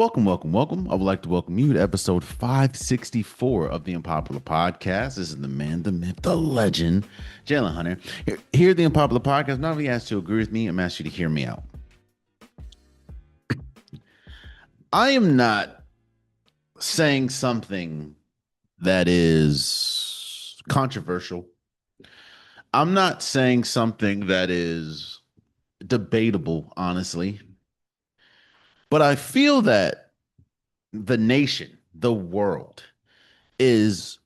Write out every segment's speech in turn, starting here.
Welcome, welcome, welcome. I would like to welcome you to episode 564 of the Unpopular Podcast. This is the man, the myth, the legend, Jalen Hunter. Here at the Unpopular Podcast, not only asked to agree with me, I'm asked you to hear me out. I am not saying something that is controversial. I'm not saying something that is debatable, honestly. But I feel that the nation, the world, is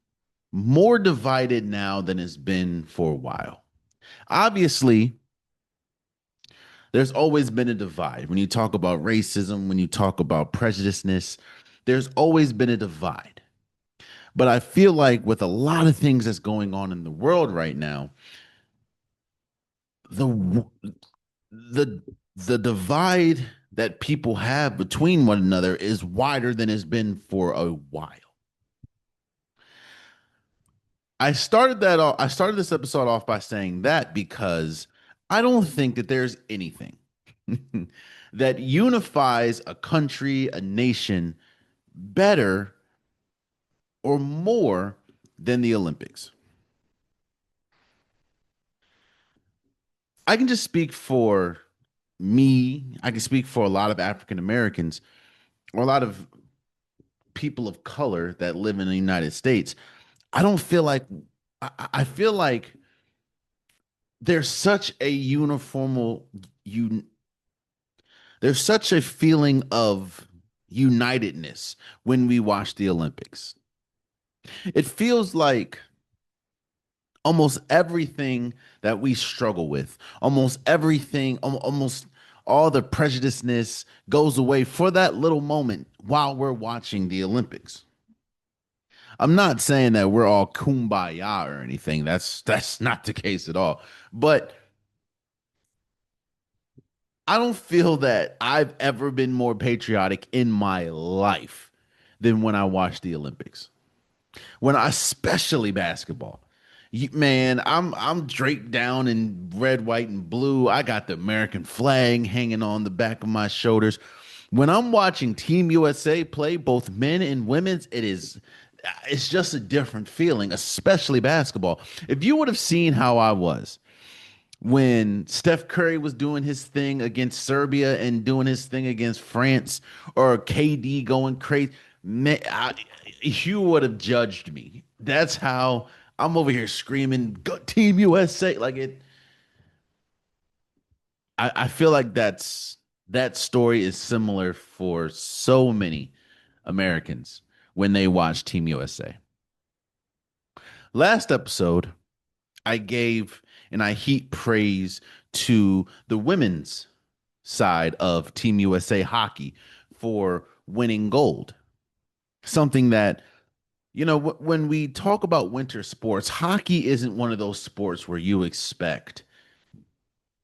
more divided now than it's been for a while. Obviously, there's always been a divide. When you talk about racism, when you talk about prejudiceness, there's always been a divide. But I feel like with a lot of things that's going on in the world right now, the the the divide that people have between one another is wider than it's been for a while. I started this episode off by saying that because I don't think that there's anything that unifies a country, a nation better or more than the Olympics. I can just speak for me. I can speak for a lot of African Americans or a lot of people of color that live in the United States. I don't feel like I feel like there's such a uniformal un, there's such a feeling of unitedness when we watch the Olympics. It feels like almost everything that we struggle with, almost everything, almost all the prejudiceness goes away for that little moment while we're watching the Olympics. I'm not saying that we're all kumbaya or anything. That's not the case at all. But I don't feel that I've ever been more patriotic in my life than when I watch the Olympics. When I, especially basketball. Man, I'm draped down in red, white, and blue. I got the American flag hanging on the back of my shoulders. When I'm watching Team USA play, both men and women's, it's just a different feeling, especially basketball. If you would have seen how I was when Steph Curry was doing his thing against Serbia and doing his thing against France, or KD going crazy, man, you would have judged me. That's how I'm over here screaming, "Go Team USA!" Like it. I feel like that story is similar for so many Americans when they watch Team USA. Last episode, I gave and I heap praise to the women's side of Team USA hockey for winning gold. Something that, when we talk about winter sports, hockey isn't one of those sports where you expect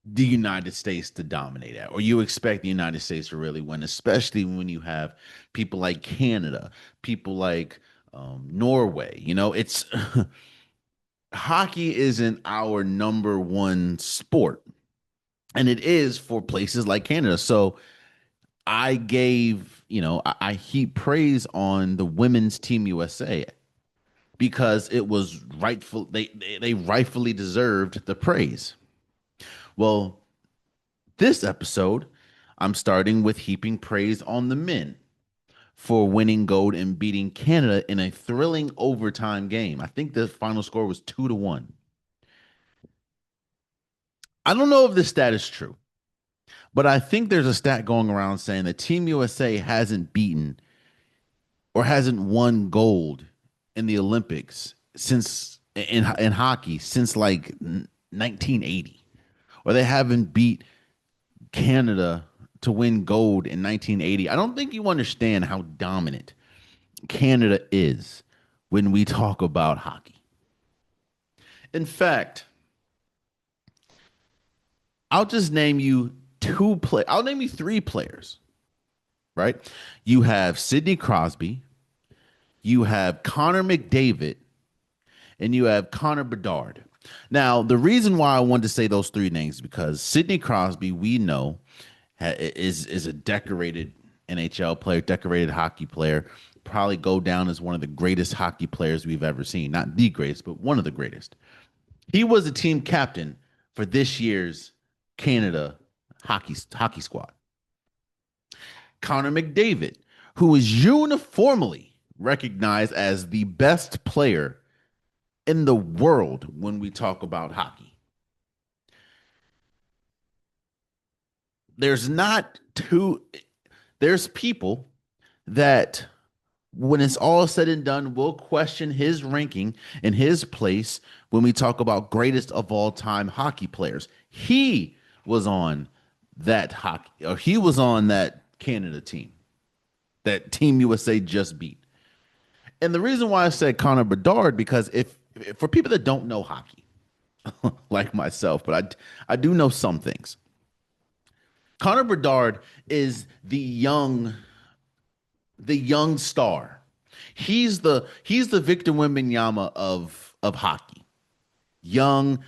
the United States to dominate it, or you expect the United States to really win, especially when you have people like Canada, people like Norway. It's hockey isn't our number one sport, and it is for places like Canada. So I gave, I heap praise on the women's Team USA because it was rightful. They rightfully deserved the praise. Well, this episode, I'm starting with heaping praise on the men for winning gold and beating Canada in a thrilling overtime game. I think the final score was 2-1. I don't know if this stat is true, but I think there's a stat going around saying that Team USA hasn't beaten or hasn't won gold in the Olympics since in hockey since like 1980, or they haven't beat Canada to win gold in 1980. I don't think you understand how dominant Canada is when we talk about hockey. In fact, I'll just name you I'll name you three players, right? You have Sidney Crosby, you have Connor McDavid, and you have Connor Bedard. Now, the reason why I wanted to say those three names is because Sidney Crosby, we know, is a decorated NHL player, decorated hockey player, probably go down as one of the greatest hockey players we've ever seen. Not the greatest, but one of the greatest. He was the team captain for this year's Canada hockey squad. Connor McDavid, who is uniformly recognized as the best player in the world when we talk about hockey. There's not two, there's people that when it's all said and done, will question his ranking and his place when we talk about greatest of all time hockey players. He was on that hockey, or he was on that Canada team that Team USA just beat. And the reason why I said Connor Bedard, because if for people that don't know hockey, like myself, but I do know some things. Connor Bedard is the young star. He's the Victor Wembanyama of hockey. Young,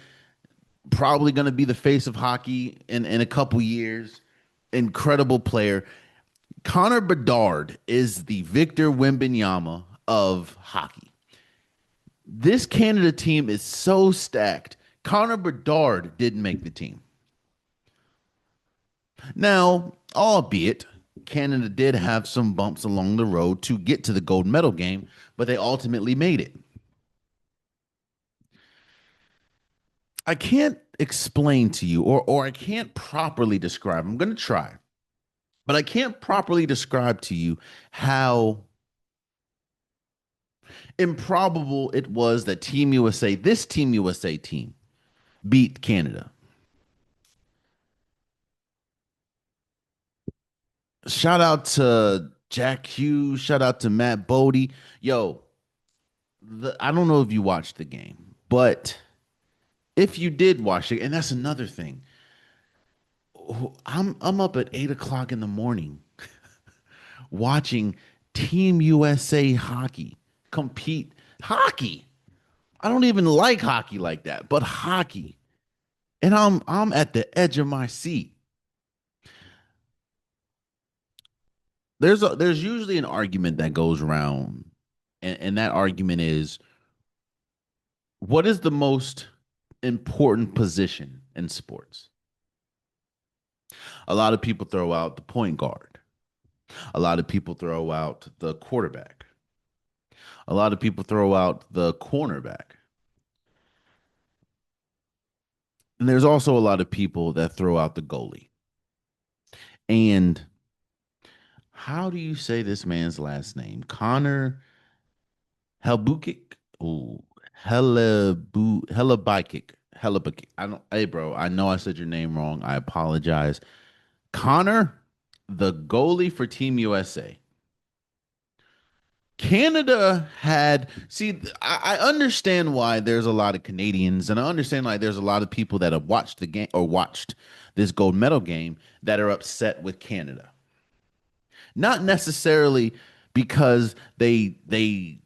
probably going to be the face of hockey in a couple years. Incredible player. Connor Bedard is the Victor Wembanyama of hockey. This Canada team is so stacked. Connor Bedard didn't make the team. Now, albeit Canada did have some bumps along the road to get to the gold medal game, but they ultimately made it. I can't explain to you, or I can't properly describe. I'm going to try, but I can't properly describe to you how improbable it was that this Team USA team, beat Canada. Shout out to Jack Hughes. Shout out to Matt Bodie. Yo, I don't know if you watched the game, but if you did watch it, and that's another thing, I'm up at 8 o'clock in the morning watching Team USA hockey compete. Hockey. I don't even like hockey like that, but hockey. And I'm at the edge of my seat. There's usually an argument that goes around, and that argument is, what is the most important position in sports? A lot of people throw out the point guard. A lot of people throw out the quarterback. A lot of people throw out the cornerback. And there's also a lot of people that throw out the goalie. And how do you say this man's last name? Connor Helbukic? Oh, Helabikic. Helabikic. I don't, hey, bro, I know I said your name wrong. I apologize. Connor, the goalie for Team USA. Canada had, see, I understand why there's a lot of Canadians, and I understand like there's a lot of people that have watched the game or watched this gold medal game that are upset with Canada. Not necessarily because they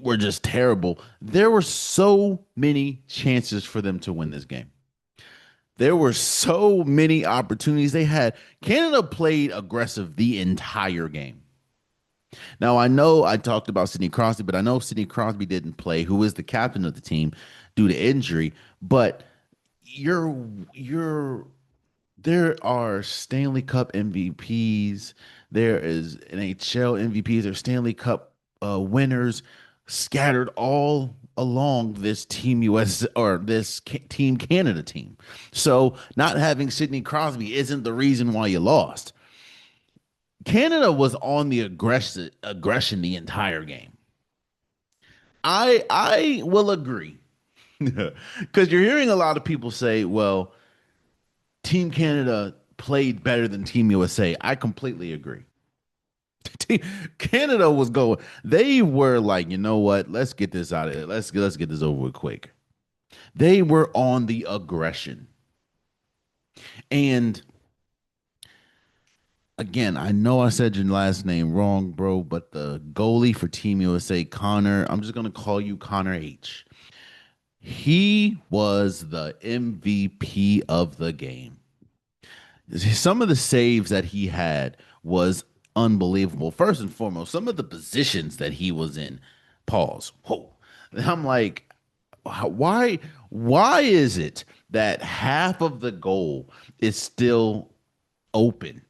were just terrible. There were so many chances for them to win this game. There were so many opportunities they had. Canada played aggressive the entire game. Now, I know I talked about Sidney Crosby, but I know Sidney Crosby didn't play, who is the captain of the team due to injury. But you're there are Stanley Cup MVPs, there is NHL MVPs, there's Stanley Cup winners scattered all along this Team US or this Team Canada team. So not having Sidney Crosby isn't the reason why you lost. Canada was on the aggression the entire game. I will agree. Because you're hearing a lot of people say, well, Team Canada played better than Team USA. I completely agree. Canada was going, they were like, you know what? Let's get this out of it. Let's get this over with quick. They were on the aggression. And again, I know I said your last name wrong, bro, but the goalie for Team USA, Connor, I'm just gonna call you Connor H. He was the MVP of the game. Some of the saves that he had was unbelievable. First and foremost, some of the positions that he was in. Pause. Whoa. I'm like, why is it that half of the goal is still open?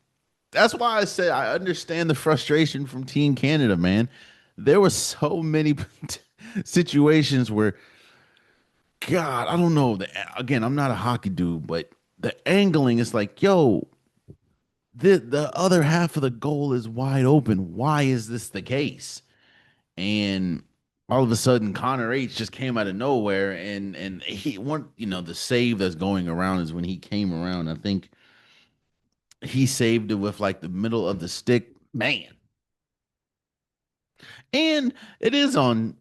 That's why I said I understand the frustration from Team Canada, man. There were so many situations where, God, I don't know. Again, I'm not a hockey dude, but the angling is like, yo, the other half of the goal is wide open. Why is this the case? And all of a sudden, Connor H just came out of nowhere, and he one, the save that's going around is when he came around. I think he saved it with like the middle of the stick, man. And it is on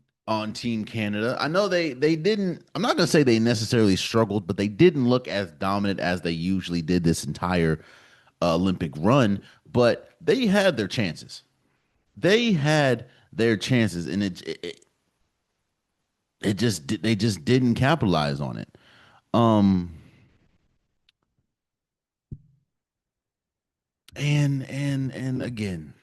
Team Canada. I know they didn't. I'm not gonna say they necessarily struggled, but they didn't look as dominant as they usually did this entire Olympic run. But they had their chances. They had their chances, and they just didn't capitalize on it. Um, and again,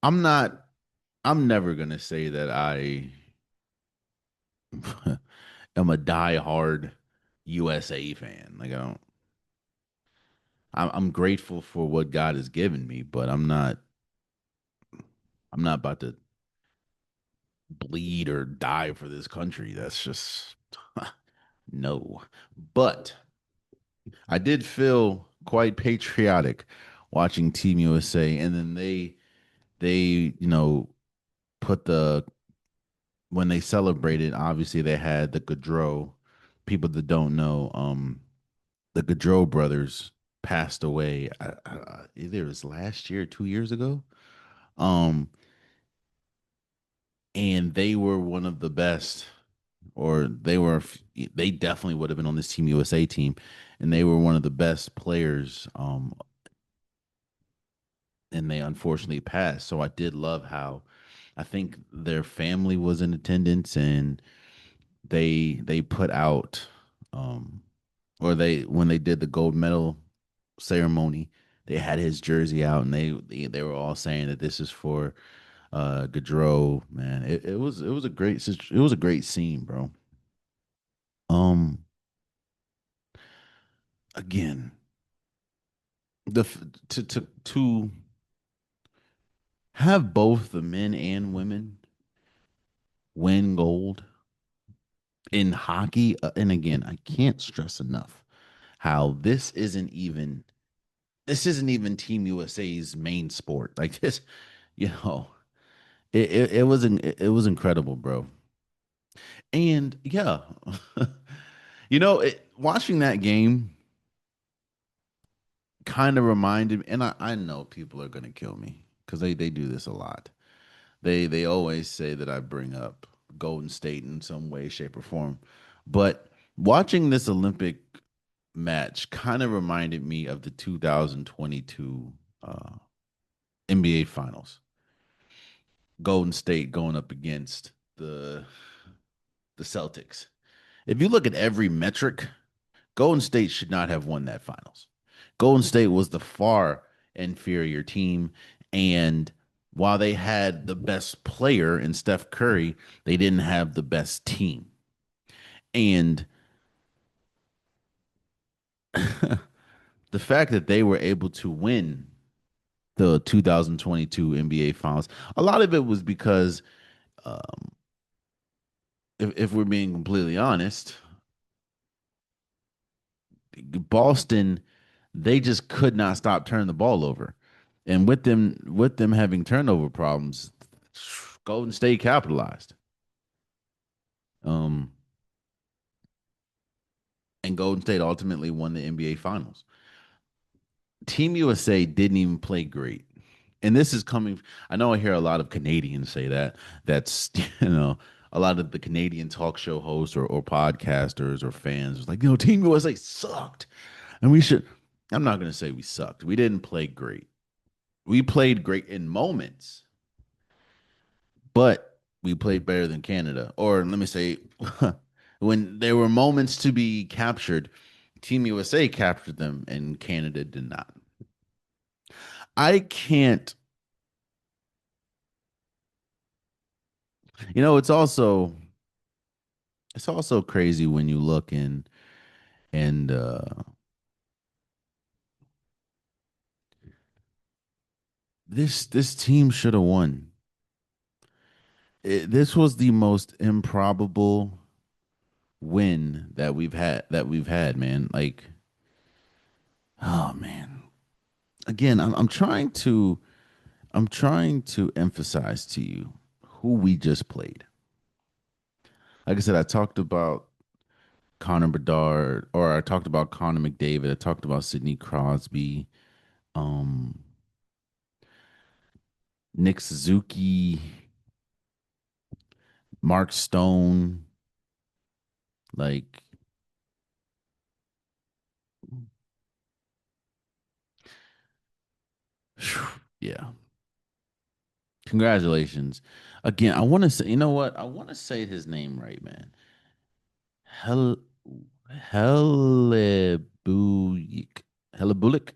I'm not. I'm never gonna say that I am a diehard USA fan. Like I don't. I'm grateful for what God has given me, but I'm not about to bleed or die for this country. That's just no. But I did feel quite patriotic watching Team USA, and then they put the when they celebrated. Obviously, they had the Gaudreau. People that don't know, the Gaudreau brothers passed away. Either it was last year, 2 years ago. Um, and they were one of the best, or they definitely would have been on this Team USA team, and they were one of the best players. And they unfortunately passed. So I did love how I think their family was in attendance, and they put out, um, or they when they did the gold medal ceremony, they had his jersey out, and they were all saying that this is for Gaudreau. Man, it was a it was a great scene, bro. Um, again, the to have both the men and women win gold in hockey, and again, I can't stress enough how this isn't even Team USA's main sport. Like this, you know, it was incredible, bro. And yeah, watching that game kind of reminded me, and I know people are gonna kill me because they do this a lot. They always say that I bring up Golden State in some way, shape, or form. But watching this Olympic match kind of reminded me of the 2022 uh, NBA Finals. Golden State going up against the Celtics. If you look at every metric, Golden State should not have won that finals. Golden State was the far inferior team, and while they had the best player in Steph Curry, they didn't have the best team. And the fact that they were able to win the 2022 NBA Finals, a lot of it was because, um, if we're being completely honest, Boston, they just could not stop turning the ball over. And with them having turnover problems, Golden State capitalized. Um, and Golden State ultimately won the NBA Finals. Team USA didn't even play great. And this is coming, I know I hear a lot of Canadians say that. That's, you know, a lot of the Canadian talk show hosts or podcasters or fans like, Team USA sucked. And we should, I'm not going to say we sucked. We didn't play great. We played great in moments, but we played better than Canada. Or let me say, when there were moments to be captured, Team USA captured them and Canada did not. I can't, it's also crazy when you look and this team should have won. This was the most improbable win that we've had, man. Like, oh man. Again, I'm trying to emphasize to you who we just played. Like I said, I talked about Connor Bedard, or I talked about Connor McDavid, I talked about Sidney Crosby, um, Nick Suzuki, Mark Stone, like, yeah. Congratulations. Again, I want to say, you know what? I want to say his name right, man. Hel Helebulik. Helebulik?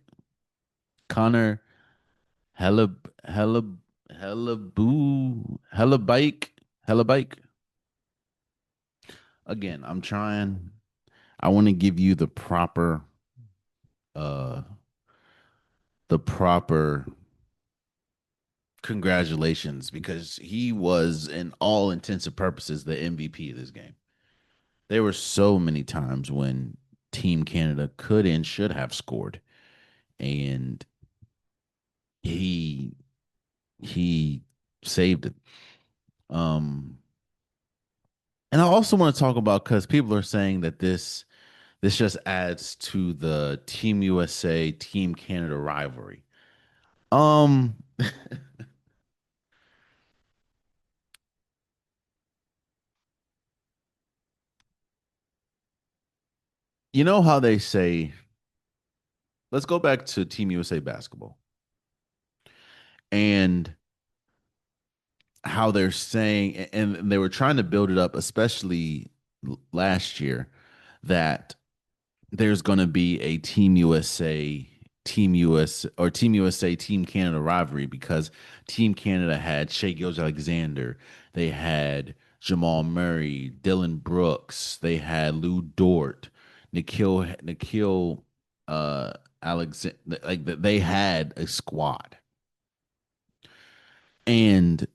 Connor Heleb Helebu Helebike. Helebike. Again, I'm trying. I want to give you uh the proper congratulations because he was in all intents and purposes the MVP of this game. There were so many times when Team Canada could and should have scored, and he he saved it. Um, and I also want to talk about because people are saying that this just adds to the Team USA Team Canada rivalry. Um, you know how they say, let's go back to Team USA basketball and how they're saying, and they were trying to build it up, especially last year, that there's going to be a Team USA, Team Canada rivalry because Team Canada had Shea Gilgeous-Alexander, they had Jamal Murray, Dylan Brooks, they had Lou Dort, Nikhil Alexander, like they had a squad. And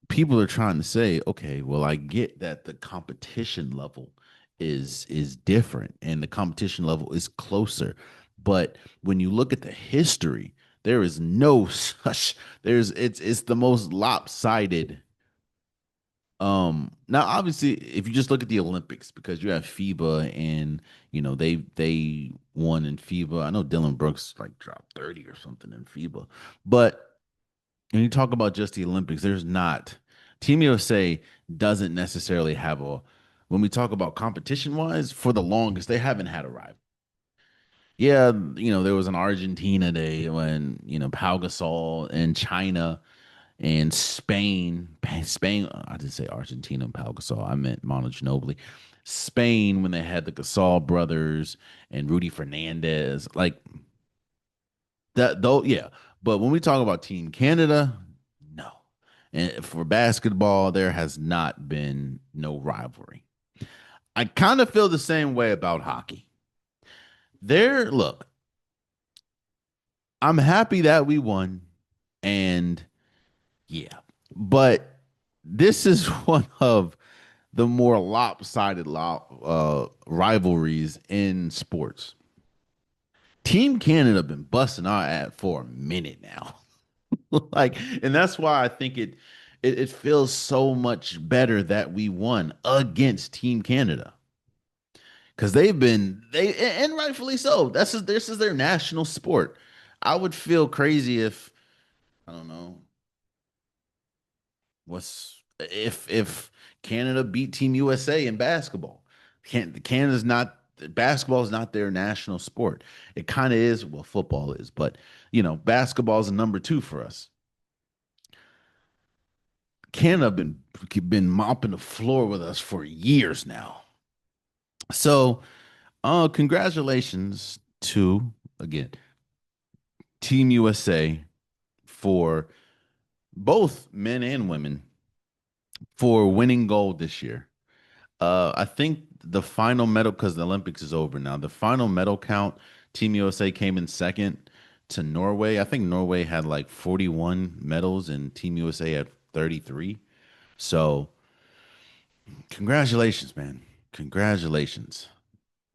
people are trying to say, okay, well, I get that the competition level is different and the competition level is closer. But when you look at the history, there is no such it's the most lopsided. Now obviously if you just look at the Olympics, because you have FIBA and they won in FIBA. I know Dylan Brooks like dropped 30 or something in FIBA. But when you talk about just the Olympics, there's not. Team USA doesn't necessarily have a. When we talk about competition wise, for the longest, they haven't had a rival. Yeah, there was an Argentina day when Pau Gasol and China and Spain. Spain, I didn't say Argentina and Pau Gasol. I meant Manu Ginobili. Spain when they had the Gasol brothers and Rudy Fernandez. Like that though, yeah. But when we talk about Team Canada, no. And for basketball, there has not been no rivalry. I kind of feel the same way about hockey. Look, I'm happy that we won, and yeah, but this is one of the more lopsided rivalries in sports. Team Canada been busting our ass for a minute now. Like, and that's why I think it feels so much better that we won against Team Canada because and rightfully so. This is their national sport. I would feel crazy if I don't know what's if Canada beat Team USA in basketball. Canada's not basketball is not their national sport. It kind of is. Well, football is, but basketball is a number two for us. Canada been mopping the floor with us for years now. So Congratulations to again Team USA for both men and women for winning gold this year. I think the final medal, because the Olympics is over now, the final medal count, Team USA came in second to Norway. I think Norway had like 41 medals and Team USA had 33. So, congratulations, man. Congratulations.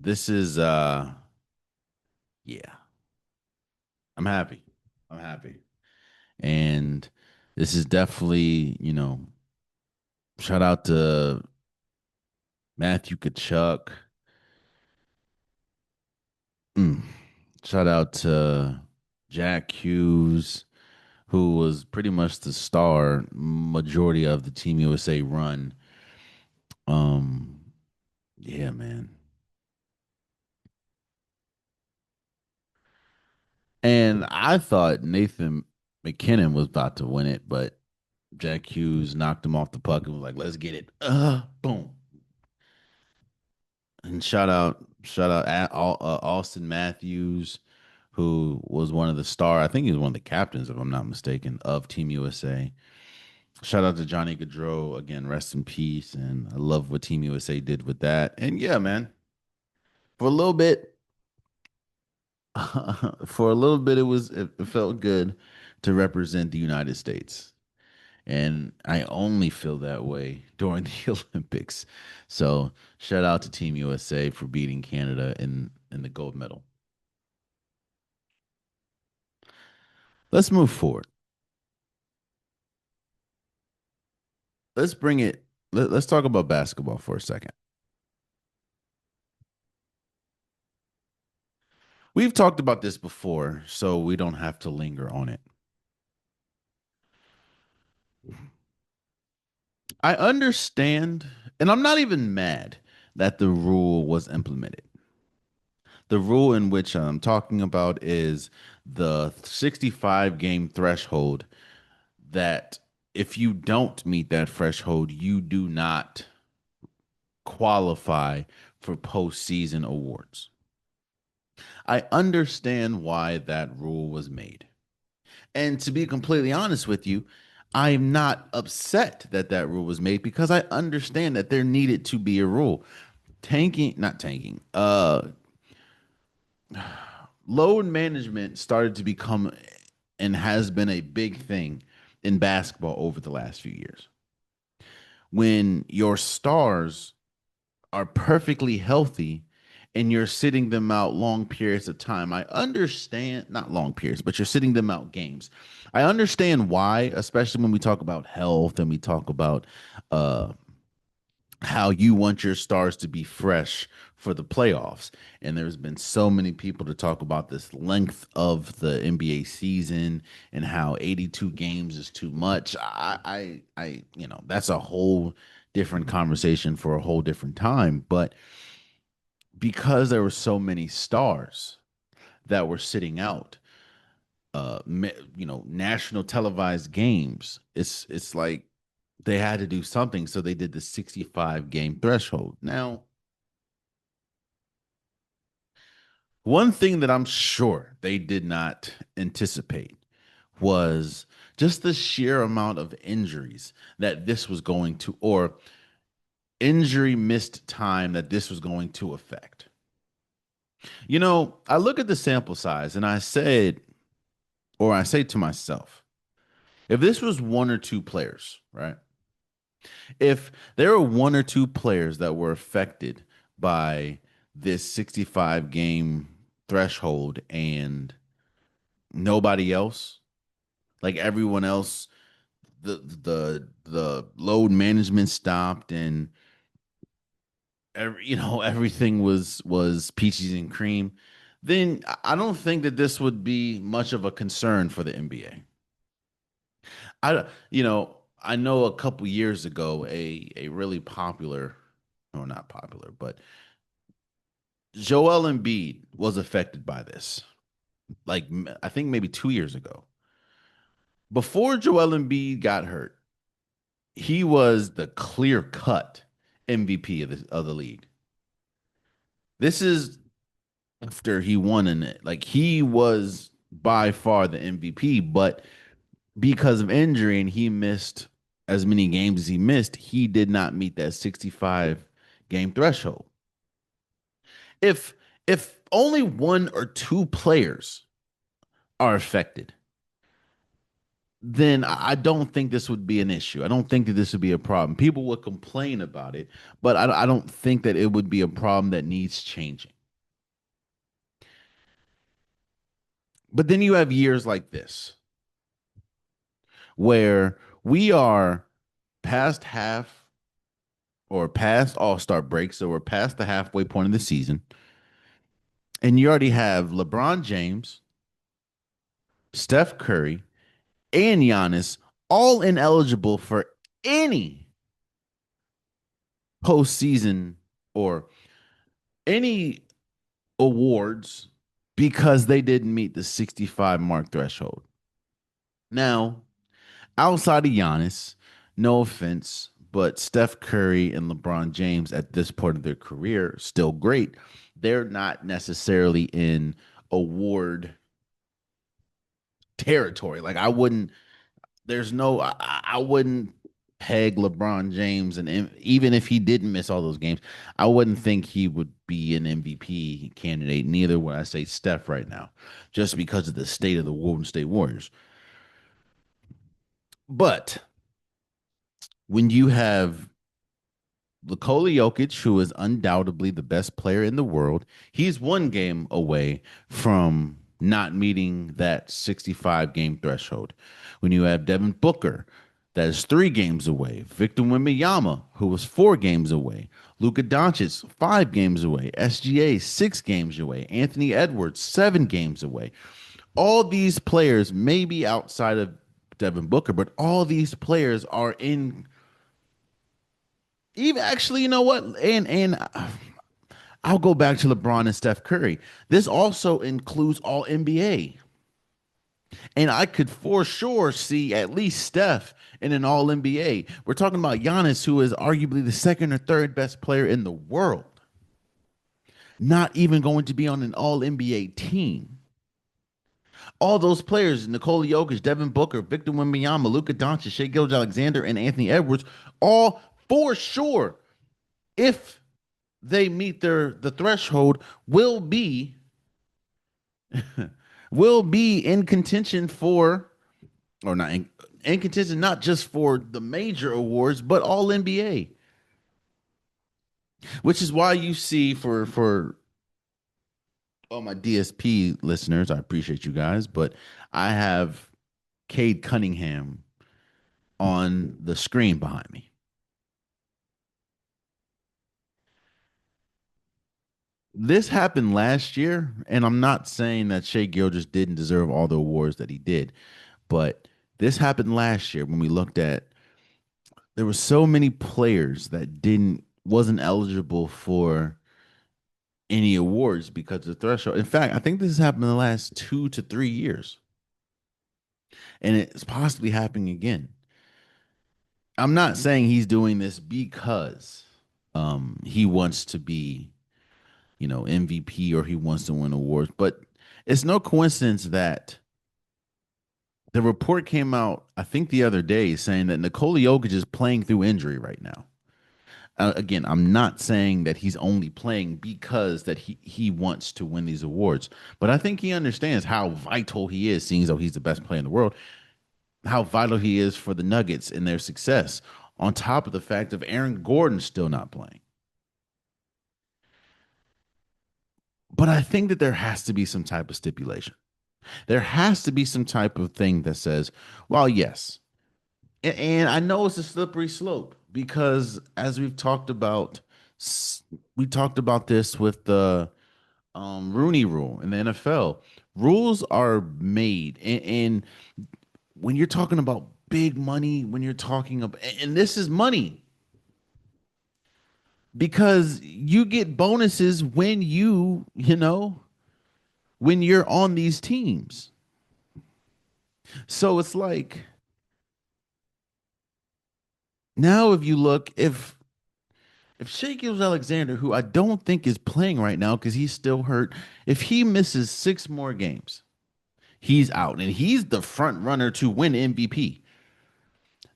This is yeah, I'm happy. I'm happy. And this is definitely, shout out to Matthew Kachuk. Mm. Shout out to Jack Hughes, who was pretty much the star majority of the Team USA run. Um, yeah, man. And I thought Nathan McKinnon was about to win it, but Jack Hughes knocked him off the puck and was like, "Let's get it." Boom. And shout out Austin Matthews, who was one of the star. I think he was one of the captains, if I'm not mistaken, of Team USA. Shout out to Johnny Gaudreau again. Rest in peace. And I love what Team USA did with that. And yeah, man, for a little bit, for a little bit, it felt good to represent the United States. And I only feel that way during the Olympics. So shout out to Team USA for beating Canada in the gold medal. Let's move forward. Let's bring it. Let's talk about basketball for a second. We've talked about this before, so we don't have to linger on it. I understand, and I'm not even mad that the rule was implemented. The rule in which I'm talking about is the 65 game threshold that if you don't meet that threshold, you do not qualify for postseason awards. I understand why that rule was made. And to be completely honest with you, I'm not upset that that rule was made because I understand that there needed to be a rule. Not tanking. Load management started to become and has been a big thing in basketball over the last few years. When your stars are perfectly healthy and you're sitting them out long periods of time. I understand, not long periods, but you're sitting them out games. I understand why, especially when we talk about health and we talk about uh, how you want your stars to be fresh for the playoffs. And there's been so many people to talk about this length of the NBA season and how 82 games is too much. That's a whole different conversation for a whole different time. But because there were so many stars that were sitting out, national televised games, it's like they had to do something, so they did the 65 game threshold. Now, one thing that I'm sure they did not anticipate was just the sheer amount of injuries that this was going to, or injury missed time that this was going to affect. I look at the sample size and I say to myself, if this was one or two players, right? If there were one or two players that were affected by this 65 game threshold and nobody else, like everyone else, the load management stopped and everything was peaches and cream, then I don't think that this would be much of a concern for the NBA. I know a couple years ago a really popular, or not popular, but Joel Embiid was affected by this. Like I think maybe 2 years ago. Before Joel Embiid got hurt, he was the clear cut MVP of the league. This is after he won in it. Like he was by far the MVP, but because of injury and he missed as many games as he missed, he did not meet that 65 game threshold. If if only one or two players are affected, then I don't think this would be an issue. I don't think that this would be a problem. People would complain about it, but I don't think that it would be a problem that needs changing. But then you have years like this where we are past half or past all-star break, so we're past the halfway point of the season, and you already have LeBron James, Steph Curry, and Giannis all ineligible for any postseason or any awards because they didn't meet the 65 mark threshold. Now, outside of Giannis, no offense, but Steph Curry and LeBron James at this point of their career still great. They're not necessarily in award territory. Like I wouldn't. There's no. I wouldn't peg LeBron James, and even if he didn't miss all those games, I wouldn't think he would be an MVP candidate. Neither would I say Steph right now, just because of the state of the Golden State Warriors. But when you have Nikola Jokic, who is undoubtedly the best player in the world, he's one game away from not meeting that 65 game threshold. When you have Devin Booker, that is 3 games away. Victor Wembanyama, who was 4 games away. Luka Doncic, 5 games away. SGA, 6 games away. Anthony Edwards, 7 games away. All these players, maybe outside of Devin Booker, but all these players are in. Even actually, you know what? And I'll go back to LeBron and Steph Curry. This also includes all NBA. And I could for sure see at least Steph in an all NBA. We're talking about Giannis, who is arguably the second or third best player in the world, not even going to be on an all NBA team. All those players, Nikola Jokic, Devin Booker, Victor Wembanyama, Luka Doncic, Shai Gilgeous-Alexander, and Anthony Edwards, all for sure, if they meet the threshold, will be in contention for, or not in contention, not just for the major awards, but all NBA. Which is why you see for all my DSP listeners, I appreciate you guys, but I have Cade Cunningham on the screen behind me. This happened last year, and I'm not saying that Shea Gilgis didn't deserve all the awards that he did, but this happened last year when we looked at there were so many players that didn't wasn't eligible for any awards because of the threshold. In fact, I think this has happened in the last 2 to 3 years, and it's possibly happening again. I'm not saying he's doing this because he wants to be, MVP or he wants to win awards, but it's no coincidence that the report came out, I think the other day, saying that Nikola Jokic is playing through injury right now. Again, I'm not saying that he's only playing because that he wants to win these awards, but I think he understands how vital he is, seeing as though he's the best player in the world, how vital he is for the Nuggets and their success. On top of the fact of Aaron Gordon still not playing, but I think that there has to be some type of stipulation. There has to be some type of thing that says, well, yes, and I know it's a slippery slope because as we talked about this with the Rooney Rule in the NFL. Rules are made, and when you're talking about big money, when you're talking about, and this is money because you get bonuses when when you're on these teams. So it's like now if you look If Shea Alexander, who I don't think is playing right now because he's still hurt, if he misses 6 more games, he's out, and he's the front runner to win MVP.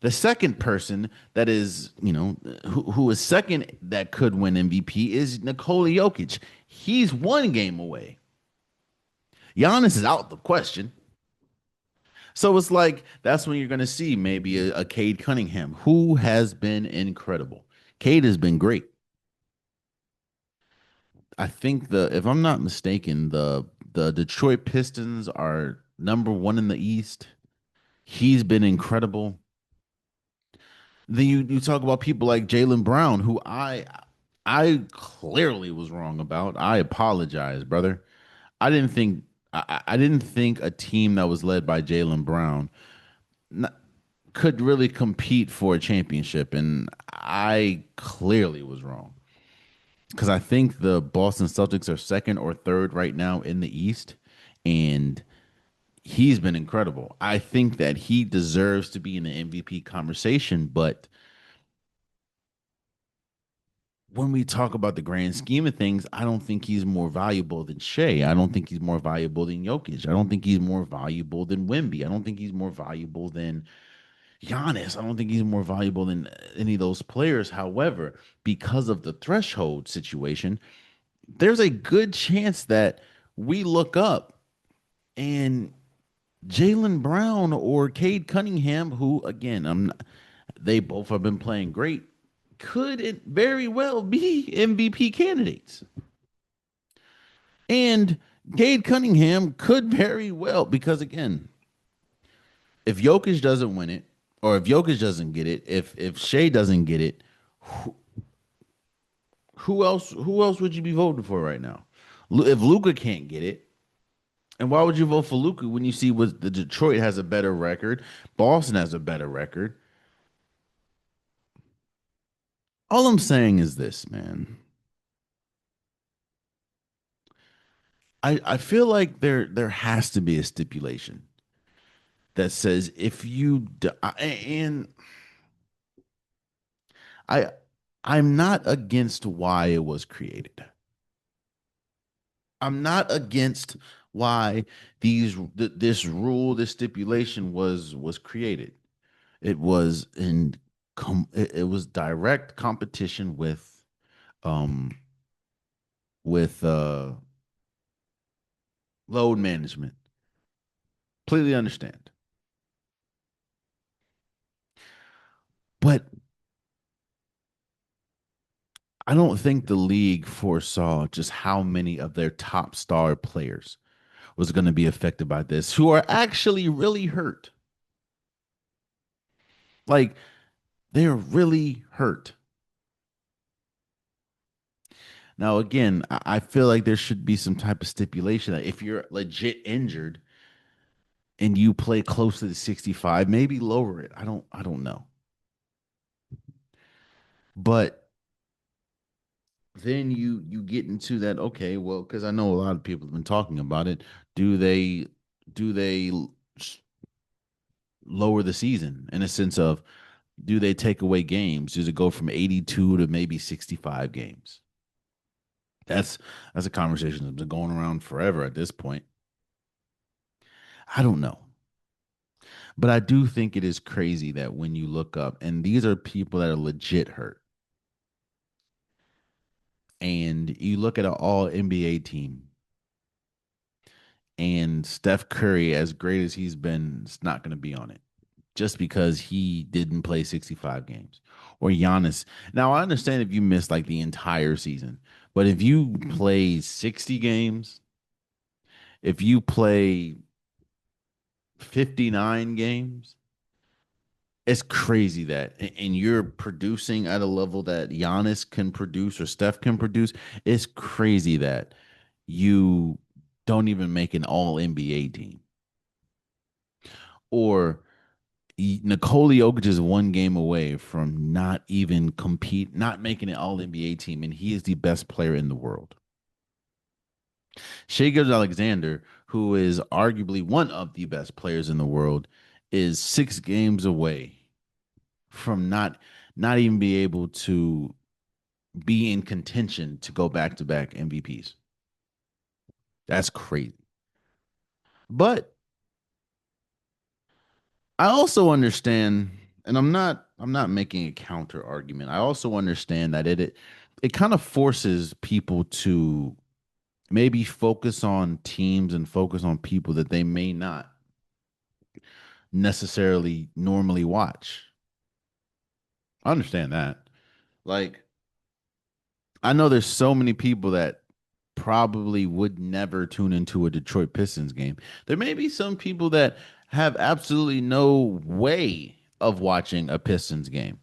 The second person that is, who is second that could win MVP is Nikola Jokic. He's 1 game away. Giannis is out the question. So it's like that's when you're going to see maybe a Cade Cunningham who has been incredible. Cade has been great. I think if I'm not mistaken, the Detroit Pistons are number 1 in the East. He's been incredible. Then you talk about people like Jaylen Brown, who I clearly was wrong about. I apologize, brother. I didn't think I didn't think a team that was led by Jaylen Brown n- could really compete for a championship, and I clearly was wrong because I think the Boston Celtics are second or third right now in the East, and he's been incredible. I think that he deserves to be in the MVP conversation, but when we talk about the grand scheme of things, I don't think he's more valuable than Shea. I don't think he's more valuable than Jokic. I don't think he's more valuable than Wemby. I don't think he's more valuable than Giannis. I don't think he's more valuable than any of those players. However, because of the threshold situation, there's a good chance that we look up and Jaylen Brown or Cade Cunningham, who again, they both have been playing great, could it very well be MVP candidates. And Cade Cunningham could very well, because again, if Jokic doesn't win it, or if Jokic doesn't get it, if Shea doesn't get it, who, who else would you be voting for right now? If Luca can't get it, and why would you vote for Luca when you see what the Detroit has a better record, Boston has a better record? All I'm saying is this, man. I feel like there has to be a stipulation that says if and I I'm not against why it was created. I'm not against why this rule, this stipulation was created. It was it was direct competition um with load management. Completely understand. But I don't think the league foresaw just how many of their top star players was going to be affected by this, who are actually really hurt. Like they're really hurt. Now, again, I feel like there should be some type of stipulation that if you're legit injured and you play close to the 65, maybe lower it. I don't know. But then you get into that, okay, well, because I know a lot of people have been talking about it. Do they lower the season in a sense of, do they take away games? Does it go from 82 to maybe 65 games? That's that's a conversation that's been going around forever at this point. I don't know. But I do think it is crazy that when you look up, and these are people that are legit hurt, and you look at an all NBA team, and Steph Curry, as great as he's been, is not going to be on it just because he didn't play 65 games. Or Giannis. Now, I understand if you missed like the entire season, but if you play 60 games, if you play 59 games, it's crazy that, and you're producing at a level that Giannis can produce or Steph can produce. It's crazy that you don't even make an all NBA team. Or Nikola Jokic is 1 game away from not making an all NBA team, and he is the best player in the world. Shea Alexander, who is arguably one of the best players in the world, is 6 games away from not even be able to be in contention to go back to back MVPs. That's crazy. But I also understand, and I'm not making a counter argument. I also understand that it kind of forces people to maybe focus on teams and focus on people that they may not necessarily normally watch. I understand that. Like, I know there's so many people that probably would never tune into a Detroit Pistons game. There may be some people that have absolutely no way of watching a Pistons game.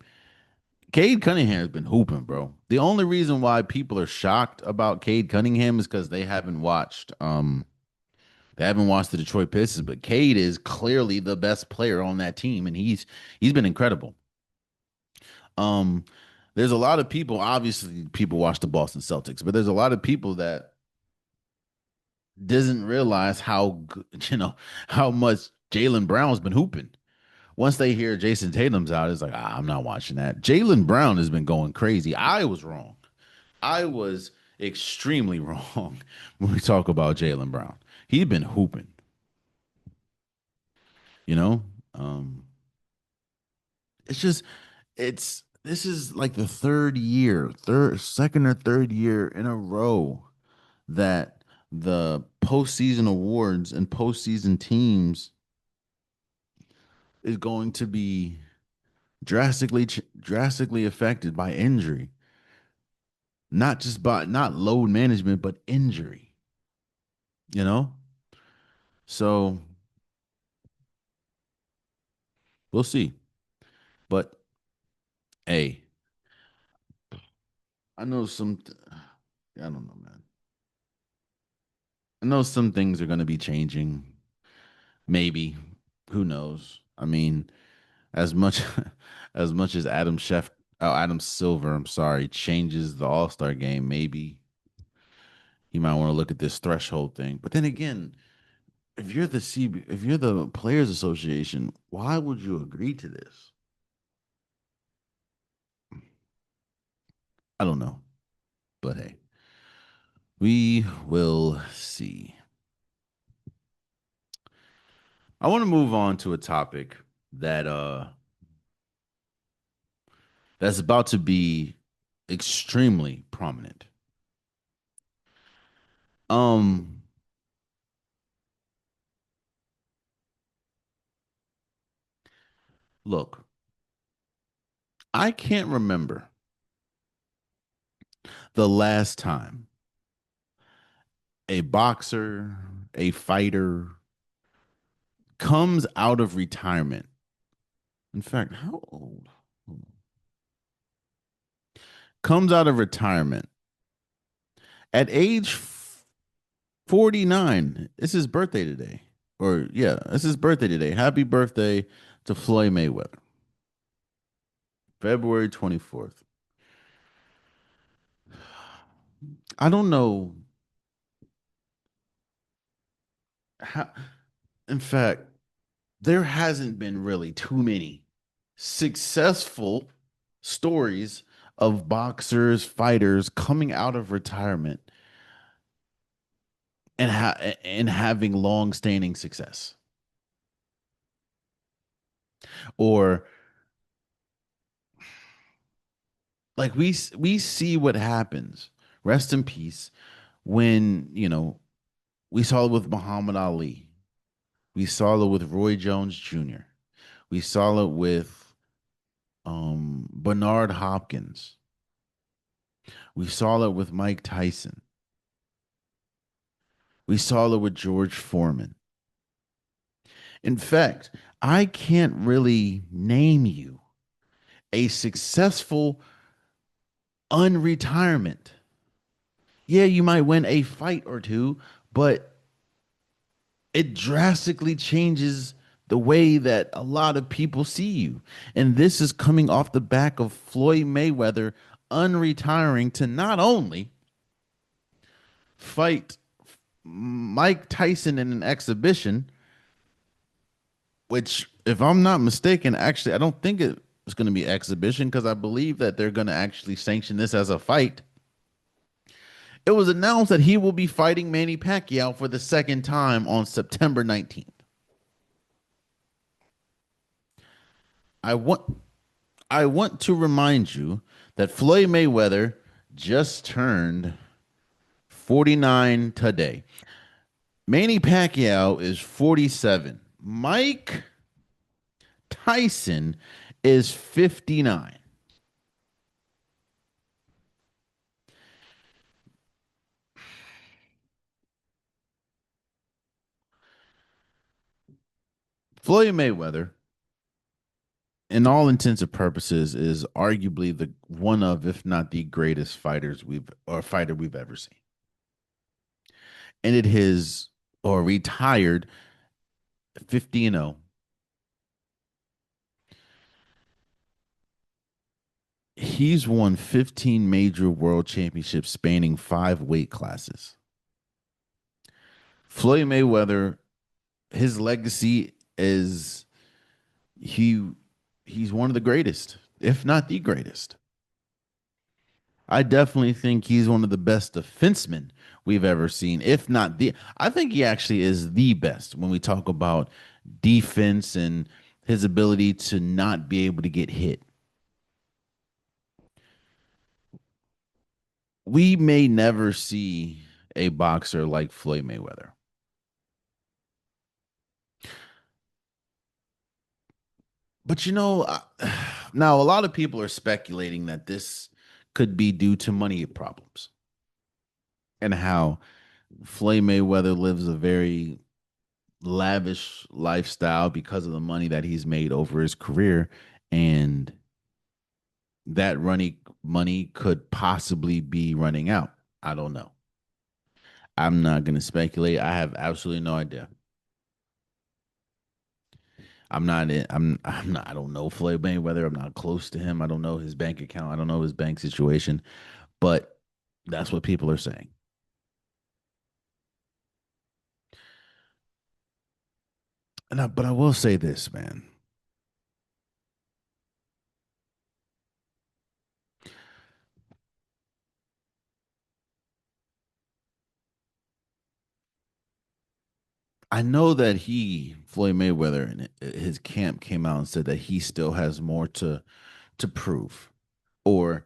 Cade Cunningham has been hooping, bro. The only reason why people are shocked about Cade Cunningham is because they haven't watched the Detroit Pistons, but Cade is clearly the best player on that team, and he's been incredible. Um, there's a lot of people, obviously, people watch the Boston Celtics, but there's a lot of people that doesn't realize how much Jalen Brown's been hooping. Once they hear Jason Tatum's out, it's like, I'm not watching that. Jalen Brown has been going crazy. I was wrong. I was extremely wrong when we talk about Jalen Brown. He's been hooping, you know? Um, it's just it's this is like the second or third year in a row that the postseason awards and postseason teams is going to be drastically affected by injury, not load management, but injury. You know, so we'll see. But hey, I know some. I don't know, man. I know some things are going to be changing. Maybe, who knows? I mean, as much as much as Adam Silver, I'm sorry, changes the All-Star game, maybe you might want to look at this threshold thing. But then again, if you're the Players Association, why would you agree to this? I don't know, but hey, we will see. I want to move on to a topic that that's about to be extremely prominent. Um, Look, I can't remember the last time a boxer, a fighter comes out of retirement. In fact, how old? Comes out of retirement at age 49. It's his birthday today. Or, yeah, it's his birthday today. Happy birthday to Floyd Mayweather. February 24th. I don't know how, in fact, there hasn't been really too many successful stories of boxers, fighters coming out of retirement and having long-standing success. Or like we see what happens. Rest in peace. When, we saw it with Muhammad Ali. We saw it with Roy Jones Jr. We saw it with Bernard Hopkins. We saw it with Mike Tyson. We saw it with George Foreman. In fact, I can't really name you a successful unretirement. Yeah, you might win a fight or two, but it drastically changes the way that a lot of people see you. And this is coming off the back of Floyd Mayweather unretiring to not only fight Mike Tyson in an exhibition, which, if I'm not mistaken, actually, I don't think it. it's going to be exhibition because I believe that they're going to actually sanction this as a fight. It was announced that he will be fighting Manny Pacquiao for the second time on September 19th. I want I want to remind you that Floyd Mayweather just turned 49 today. Manny Pacquiao is 47. Mike Tyson is 59. Floyd Mayweather, in all intents and purposes, is arguably the one of, if not the greatest fighter we've ever seen. Ended his or retired 50-0. He's won 15 major world championships spanning 5 weight classes. Floyd Mayweather, his legacy is he he's one of the greatest, if not the greatest. I definitely think he's one of the best defensemen we've ever seen, if not the. I think he actually is the best when we talk about defense and his ability to not be able to get hit. We may never see a boxer like Floyd Mayweather. But now a lot of people are speculating that this could be due to money problems and how Floyd Mayweather lives a very lavish lifestyle because of the money that he's made over his career, and that running money could possibly be running out. I don't know. I'm not going to speculate. I have absolutely no idea. I'm not in, I'm not I don't know Floyd Mayweather. I'm not close to him. I don't know his bank account. I don't know his bank situation, but that's what people are saying. But I will say this, man. I know that Floyd Mayweather, and his camp came out and said that he still has more to prove, or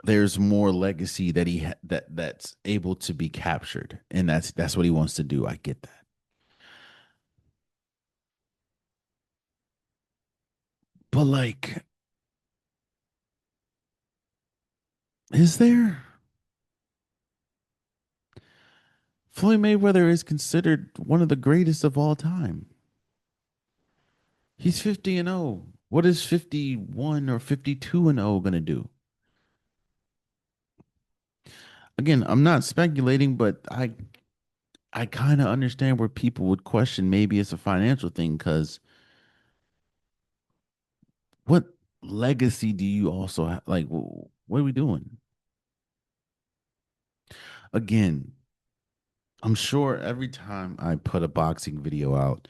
there's more legacy that that's able to be captured, and that's what he wants to do. I get that, but like, is there? Floyd Mayweather is considered one of the greatest of all time. He's 50-0. What is 51 or 52-0 going to do? Again, I'm not speculating, but I kind of understand where people would question maybe it's a financial thing because what legacy do you also have? Like, what are we doing? Again, I'm sure every time I put a boxing video out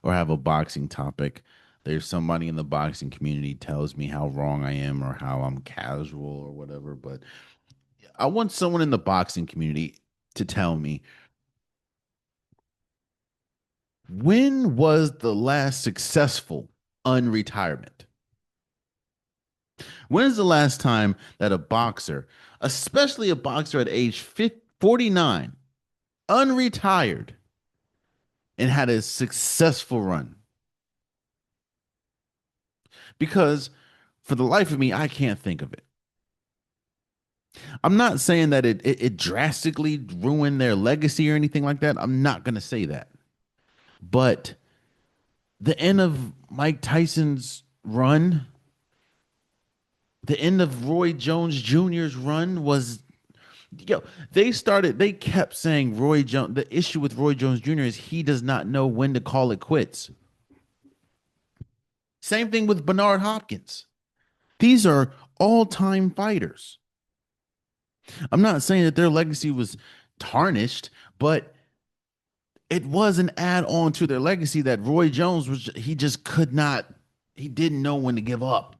or have a boxing topic, there's somebody in the boxing community tells me how wrong I am or how I'm casual or whatever. But I want someone in the boxing community to tell me, when was the last successful unretirement? When is the last time that a boxer, especially a boxer at age 49, unretired and had a successful run? Because for the life of me, I can't think of it. I'm not saying that it drastically ruined their legacy or anything like that. I'm not going to say that. But the end of Mike Tyson's run, the end of Roy Jones Jr.'s run was, yo, they kept saying Roy Jones, the issue with Roy Jones Jr. is he does not know when to call it quits. Same thing with Bernard Hopkins. These are all-time fighters. I'm not saying that their legacy was tarnished, but it was an add-on to their legacy that Roy Jones he just could not. He didn't know when to give up.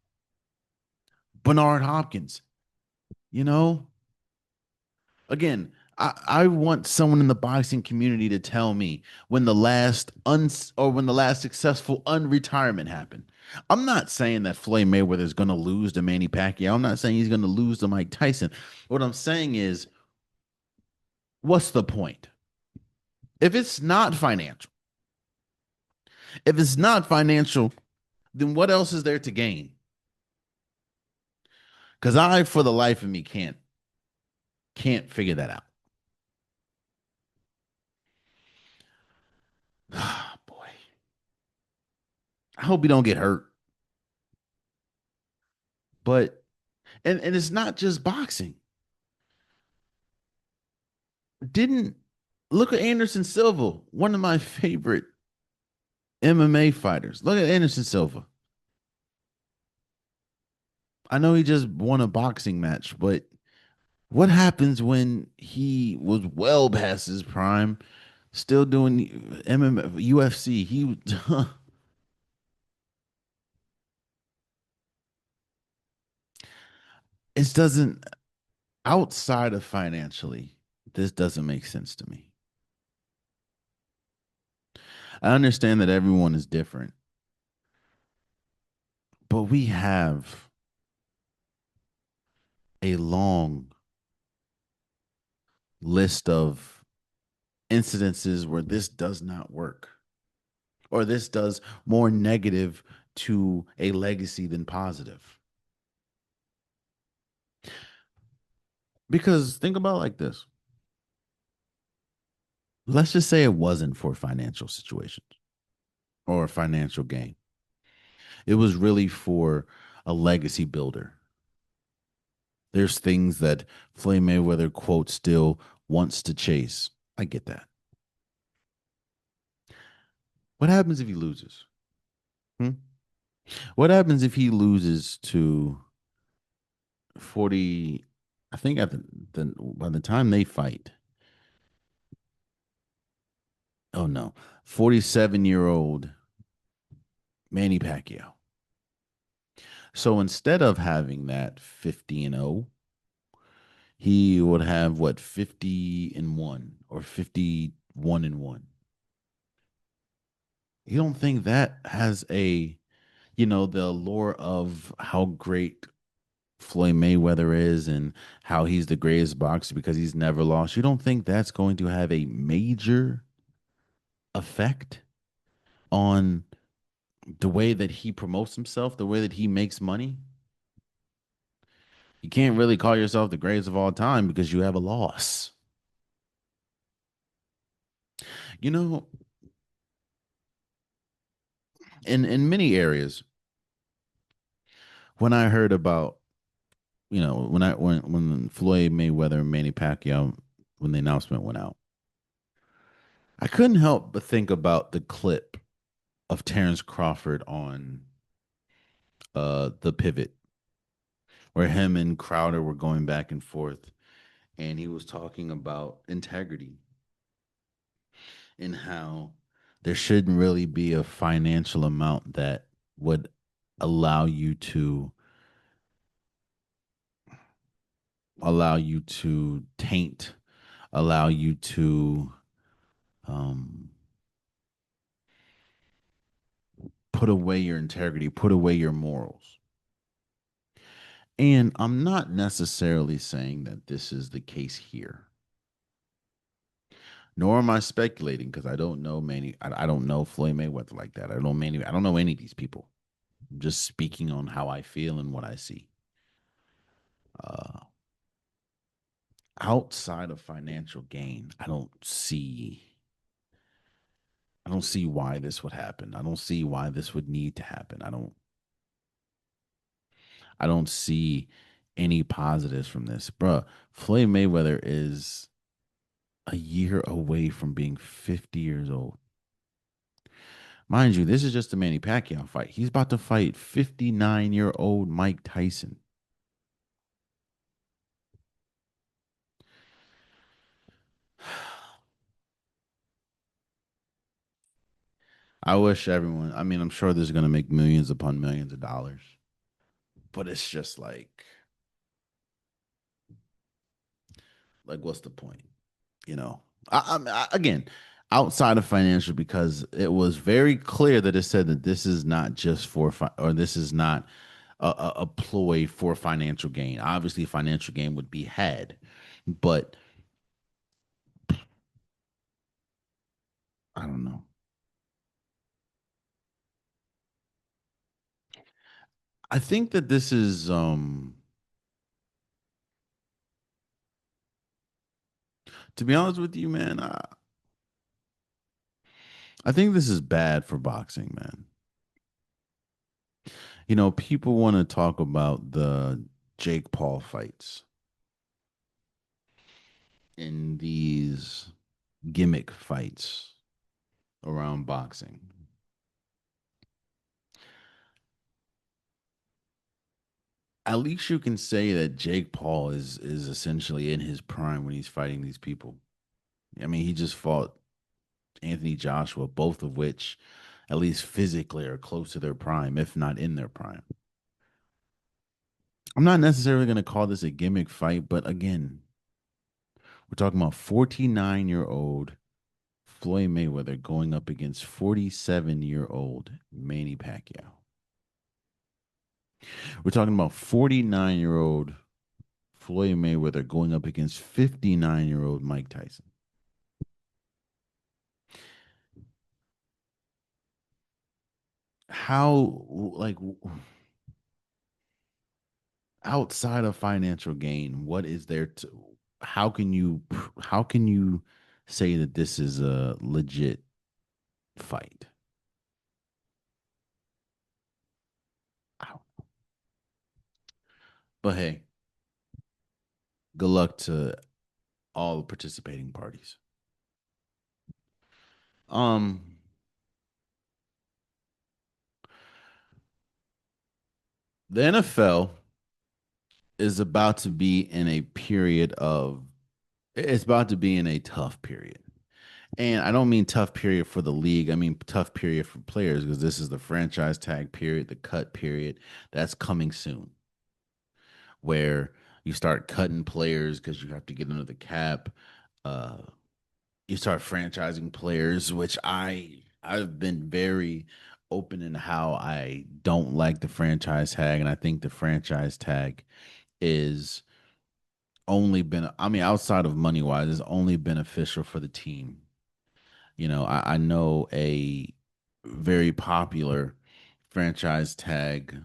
Bernard Hopkins, you know, again, I want someone in the boxing community to tell me when the last when the last successful unretirement happened. I'm not saying that Floyd Mayweather is going to lose to Manny Pacquiao. I'm not saying he's going to lose to Mike Tyson. What I'm saying is, what's the point? If it's not financial, if it's not financial, then what else is there to gain? Because I, for the life of me, can't figure that out. Ah, boy, I hope he don't get hurt. But and it's not just boxing. Didn't look at Anderson Silva, one of my favorite MMA fighters. Look at Anderson Silva. I know he just won a boxing match, but what happens when he was well past his prime, still doing MMA, UFC? He it doesn't outside of financially. This doesn't make sense to me. I understand that everyone is different, but we have a long list of incidences where this does not work or this does more negative to a legacy than positive. Because think about it like this. Let's just say it wasn't for financial situations or financial gain. It was really for a legacy builder. There's things that Floyd Mayweather quote still wants to chase. I get that. What happens if he loses? Hmm? What happens if he loses to 40? I think at by the time they fight, oh no, 47-year-old Manny Pacquiao. So instead of having that 50 and 0, he would have what, 50 and 1 or 51 and 1. You don't think that has the allure of how great Floyd Mayweather is and how he's the greatest boxer because he's never lost. You don't think that's going to have a major effect on the way that he promotes himself, the way that he makes money? You can't really call yourself the greatest of all time because you have a loss. You know, in many areas, when I heard about, when Floyd Mayweather and Manny Pacquiao, when the announcement went out, I couldn't help but think about the clip of Terrence Crawford on the pivot where him and Crowder were going back and forth, and he was talking about integrity and how there shouldn't really be a financial amount that would allow you to taint, allow you to um, put away your integrity, put away your morals. And I'm not necessarily saying that this is the case here, nor am I speculating because I don't know many. I don't know Floyd Mayweather like that. I don't know any of these people. I'm just speaking on how I feel and what I see. Uh, Outside of financial gain, I don't see why this would happen. I don't see why this would need to happen. I don't see any positives from this. Bruh, Floyd Mayweather is a year away from being 50 years old. Mind you, this is just a Manny Pacquiao fight. He's about to fight 59-year-old Mike Tyson. I wish everyone, I mean, I'm sure there's going to make millions upon millions of dollars, but it's just like, what's the point? You know, again, outside of financial, because it was very clear that it said that this is not just or this is not a ploy for financial gain. Obviously, financial gain would be had, but I don't know. I think that this is, to be honest with you, man, I think this is bad for boxing, man. People want to talk about the Jake Paul fights in these gimmick fights around boxing. At least you can say that Jake Paul is essentially in his prime when he's fighting these people. I mean, he just fought Anthony Joshua, both of which, at least physically, are close to their prime, if not in their prime. I'm not necessarily going to call this a gimmick fight, but again, we're talking about 49-year-old Floyd Mayweather going up against 47-year-old Manny Pacquiao. We're talking about 49-year-old Floyd Mayweather going up against 59-year-old Mike Tyson. How, like, outside of financial gain, what is there to, how can you, how can you say that this is a legit fight? But hey, good luck to all the participating parties. Um, the NFL is about to be in a period of it's about to be in a tough period. And I don't mean tough period for the league. I mean tough period for players because this is the franchise tag period, the cut period that's coming soon, where you start cutting players because you have to get under the cap. Uh, you start franchising players, which I've been very open in how I don't like the franchise tag, and I think the franchise tag is only been I mean outside of money wise is only beneficial for the team. I know a very popular franchise tag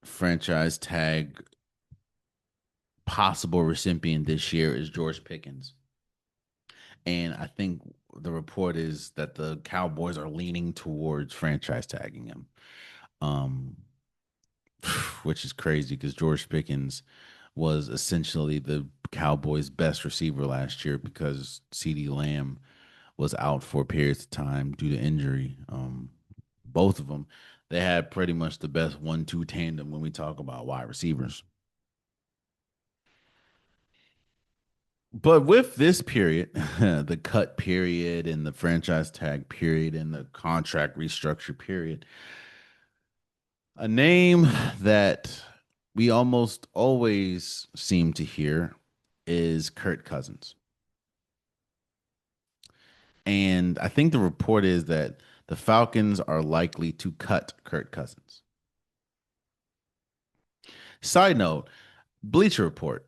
franchise tag possible recipient this year is George Pickens. And I think the report is that the Cowboys are leaning towards franchise tagging him. Um which is crazy because George Pickens was essentially the Cowboys' best receiver last year because CD Lamb was out for periods of time due to injury. Both of them, they had pretty much the best 1-2 tandem when we talk about wide receivers. But with this period, the cut period and the franchise tag period and the contract restructure period, a name that we almost always seem to hear is Kirk Cousins. And I think the report is that the Falcons are likely to cut Kirk Cousins. Side note, Bleacher Report.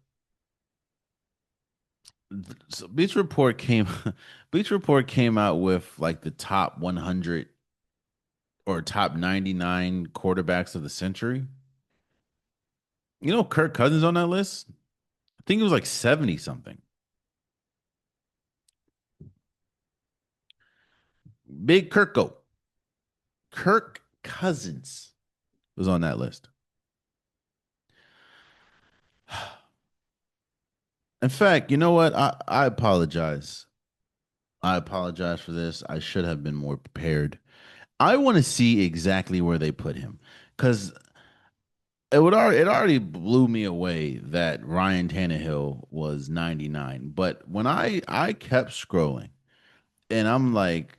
So Bleacher Report came Bleacher Report came out with like the top 100 or top 99 quarterbacks of the century. Kirk Cousins on that list? I think it was like 70 something. Big Kirko. Kirk Cousins was on that list. In fact, you know what? I apologize. I apologize for this. I should have been more prepared. I want to see exactly where they put him because it already blew me away that Ryan Tannehill was 99. But when I kept scrolling and I'm like,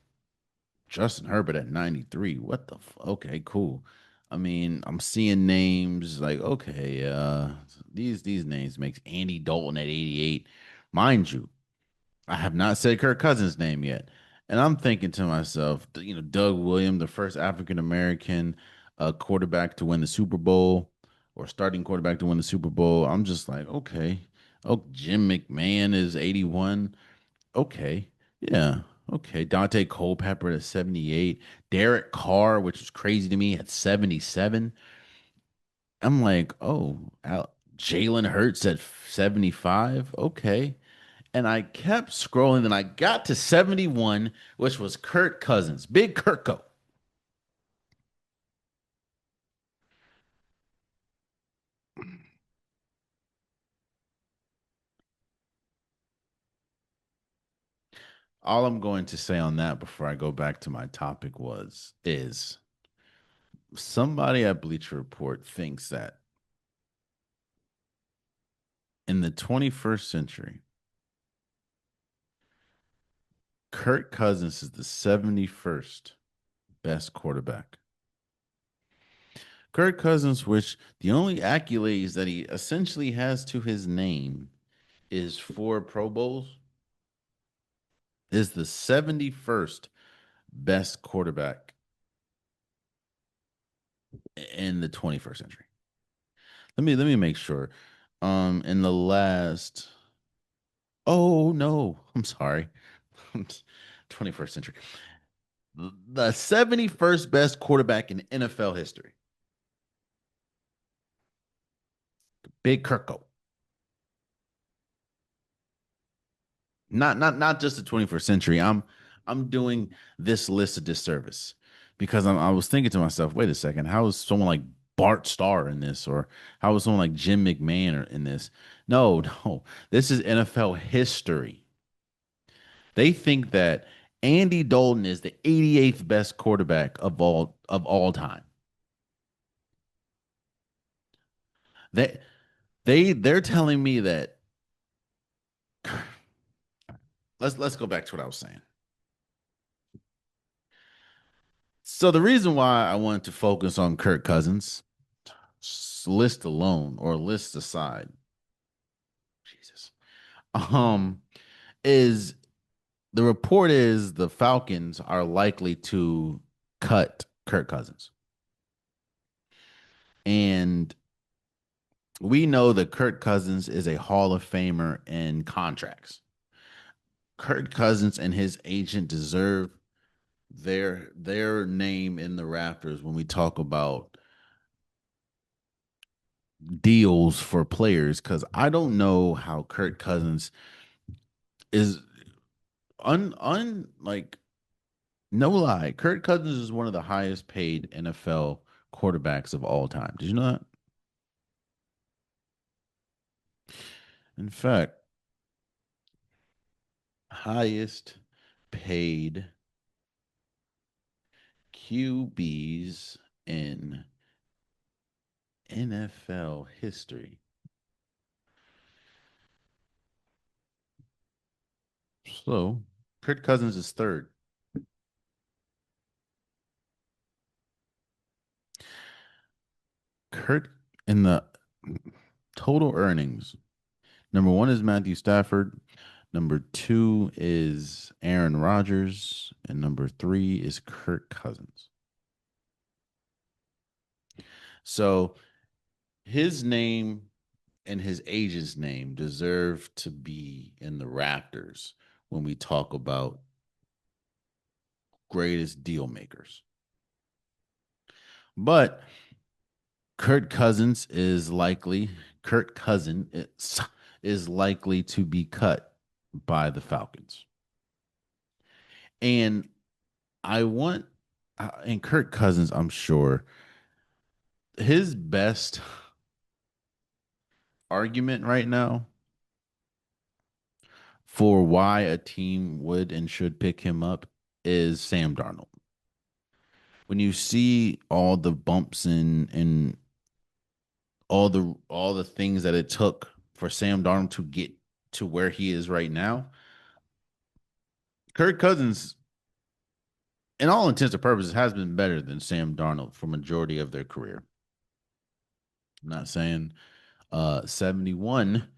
Justin Herbert at 93. What the okay, cool. I mean, I'm seeing names like okay, these names makes Andy Dalton at 88. Mind you, I have not said Kirk Cousins' name yet. And I'm thinking to myself, Doug Williams, the first African American quarterback to win the Super Bowl or starting quarterback to win the Super Bowl. I'm just like, okay. Oh, Jim McMahon is 81. Okay. Yeah. Okay. Dante Culpepper at 78. Derek Carr, which was crazy to me, at 77. I'm like, oh, Jalen Hurts at 75. Okay. And I kept scrolling, and I got to 71, which was Kirk Cousins, Big Kirko. All I'm going to say on that before I go back to my topic is somebody at Bleacher Report thinks that in the 21st century, Kirk Cousins is the 71st best quarterback. Kirk Cousins, which the only accolades that he essentially has to his name is 4 Pro Bowls, is the 71st best quarterback in the 21st century. Let me make sure. In the last oh no, I'm sorry. 21st century. The 71st best quarterback in NFL history. Big Kirko. Not just the 21st century. I'm doing this list a disservice because I was thinking to myself, wait a second, how is someone like Bart Starr in this, or how is someone like Jim McMahon in this? No, no, this is NFL history. They think that Andy Dalton is the 88th best quarterback of all time. They they're telling me that let's go back to what I was saying. So the reason why I wanted to focus on Kirk Cousins, list alone or list aside, Jesus, um, is the report is the Falcons are likely to cut Kirk Cousins, and we know that Kirk Cousins is a Hall of Famer in contracts. Kirk Cousins and his agent deserve their name in the rafters when we talk about deals for players, because I don't know how Kirk Cousins is un like no lie. Kirk Cousins is one of the highest paid NFL quarterbacks of all time. Did you know that? In fact, highest paid QBs in NFL history. So Kirk Cousins is third. Kirk in the total earnings. Number one is Matthew Stafford. Number two is Aaron Rodgers. And number three is Kirk Cousins. So his name and his agent's name deserve to be in the rafters when we talk about greatest deal makers. But Kurt Cousins is likely, Kurt Cousin is likely to be cut by the Falcons. And I want, and Kirk Cousins, I'm sure his best argument right now for why a team would and should pick him up is Sam Darnold. When you see all the bumps and all the things that it took for Sam Darnold to get to where he is right now, Kirk Cousins in all intents and purposes, has been better than Sam Darnold for majority of their career. I'm not saying 71,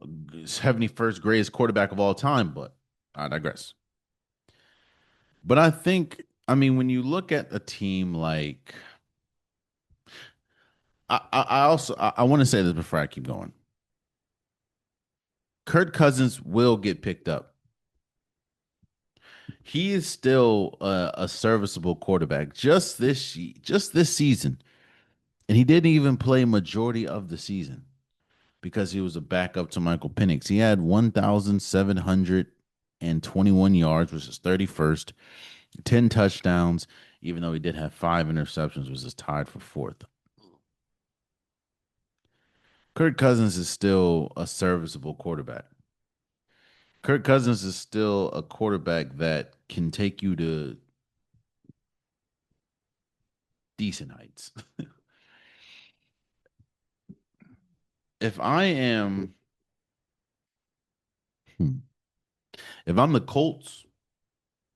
71st greatest quarterback of all time, but I digress. But I think, I mean, when you look at a team like, I want to say this before I keep going. Kirk Cousins will get picked up. He is still a serviceable quarterback just this season, and he didn't even play majority of the season because he was a backup to Michael Penix. He had 1,721 yards, which is 31st, 10 touchdowns, even though he did have 5 interceptions, which is tied for fourth. Kirk Cousins is still a serviceable quarterback. Kirk Cousins is still a quarterback that can take you to decent heights. if I am, hmm, if I'm the Colts,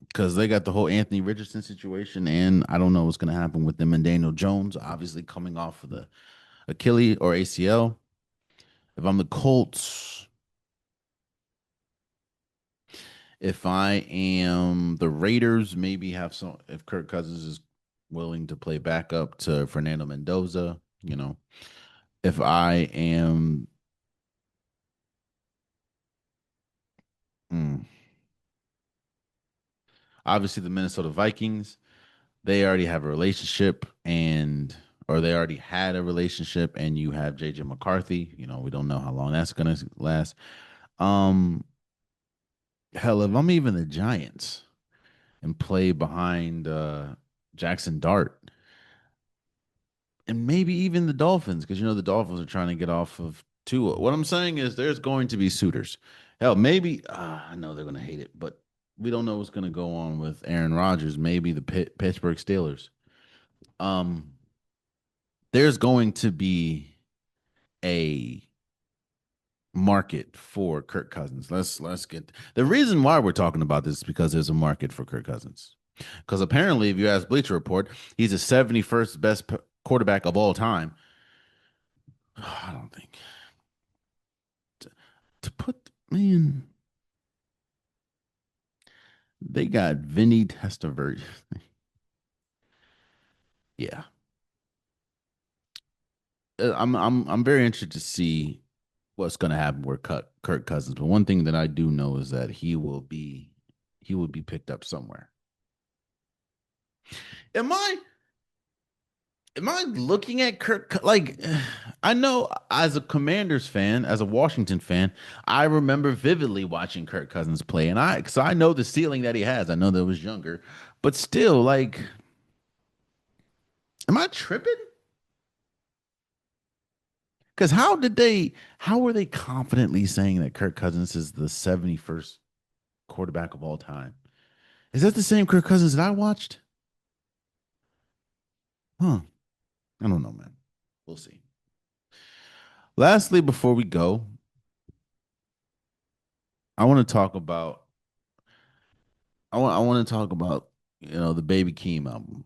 because they got the whole Anthony Richardson situation, and I don't know what's going to happen with them and Daniel Jones, obviously coming off of the Achilles or ACL. If I'm the Colts, if I am the Raiders, maybe have some. If Kirk Cousins is willing to play backup to Fernando Mendoza, you know, if I am, mm, obviously the Minnesota Vikings, they already have a relationship and or they already had a relationship and you have JJ McCarthy, you know, we don't know how long that's going to last. Um hell, if I'm even the Giants and play behind Jackson Dart and maybe even the Dolphins because you know the Dolphins are trying to get off of Tua. What I'm saying is there's going to be suitors. Hell, maybe I know they're going to hate it, but we don't know what's going to go on with Aaron Rodgers, maybe the Pittsburgh Steelers. Um there's going to be a market for Kirk Cousins. Let's get the reason why we're talking about this is because there's a market for Kirk Cousins. Because apparently, if you ask Bleacher Report, he's the 71st best quarterback of all time. I don't think to put man. They got Vinny Testaverde. Yeah, I'm very interested to see what's going to happen with Kirk Cousins. But one thing that I do know is that he will be picked up somewhere. Am I looking at Kirk like I know as a Commanders fan, as a Washington fan, I remember vividly watching Kirk Cousins play, and I know the ceiling that he has. I know that was younger, but still, like, am I tripping? Because how were they confidently saying that Kirk Cousins is the 71st quarterback of all time? Is that the same Kirk Cousins that I watched? Huh? I don't know, man. We'll see. Lastly, before we go, I want to talk about I want to talk about the Baby Keem album.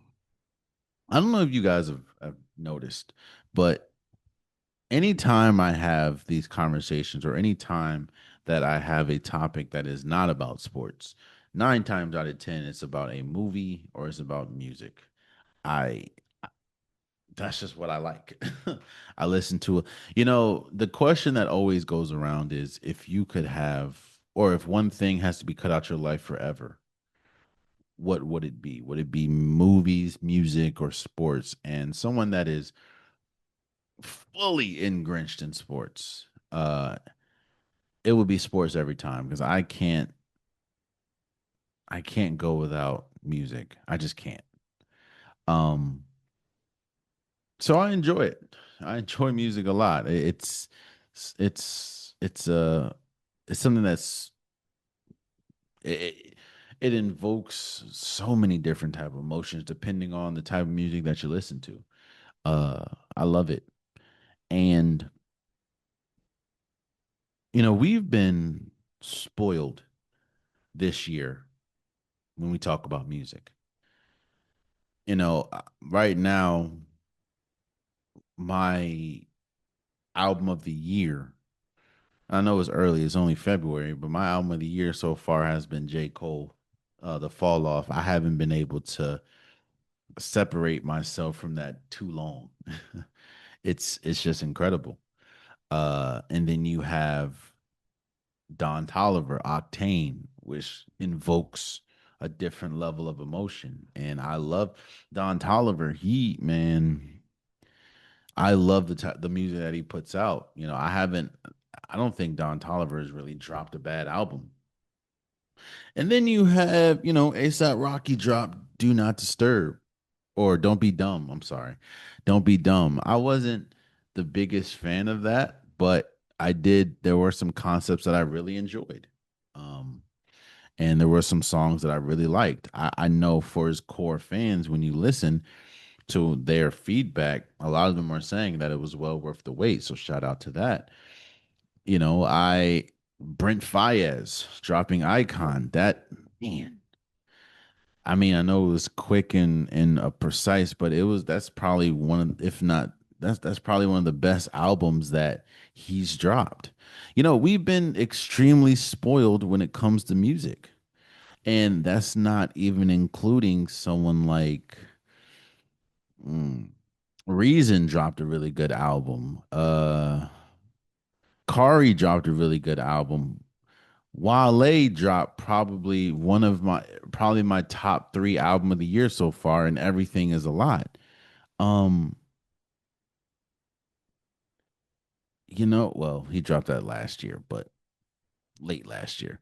I don't know if you guys have noticed, but anytime I have these conversations or anytime that I have a topic that is not about sports, 9 times out of 10, it's about a movie or it's about music. I That's just what I like. I listen to it. The question that always goes around is if you could have, or if one thing has to be cut out your life forever, what would it be? Would it be movies, music, or sports? And someone that is fully ingrenched in sports, it would be sports every time because I can't go without music. I just can't. Um, so I enjoy it. I enjoy music a lot. It's it's uh it's something it, it invokes so many different type of emotions depending on the type of music that you listen to. Uh, I love it. And we've been spoiled this year when we talk about music. right now, my album of the year, I know it's early, it's only February, but my album of the year so far has been J. Cole, The Fall Off. I haven't been able to separate myself from that too long. It's just incredible. And then you have Don Tolliver, Octane, which invokes a different level of emotion. And I love Don Tolliver. I love the music that he puts out. I don't think Don Tolliver has really dropped a bad album. And then you have, ASAP Rocky drop Do Not Disturb or Don't Be Dumb. I'm sorry. Don't Be Dumb. I wasn't the biggest fan of that, but there were some concepts that I really enjoyed. Um, and there were some songs that I really liked. I know for his core fans, when you listen to their feedback, a lot of them are saying that it was well worth the wait. So shout out to that. I Brent Fayez dropping Icon. That man, I mean, I know it was quick and precise, but that's probably one of, if not, that's probably one of the best albums that he's dropped. We've been extremely spoiled when it comes to music, and that's not even including someone like mm, Reason dropped a really good album. Kari dropped a really good album. Wale dropped probably my top three album of the year so far, and everything is a lot. Um, well, he dropped that last year, but late last year.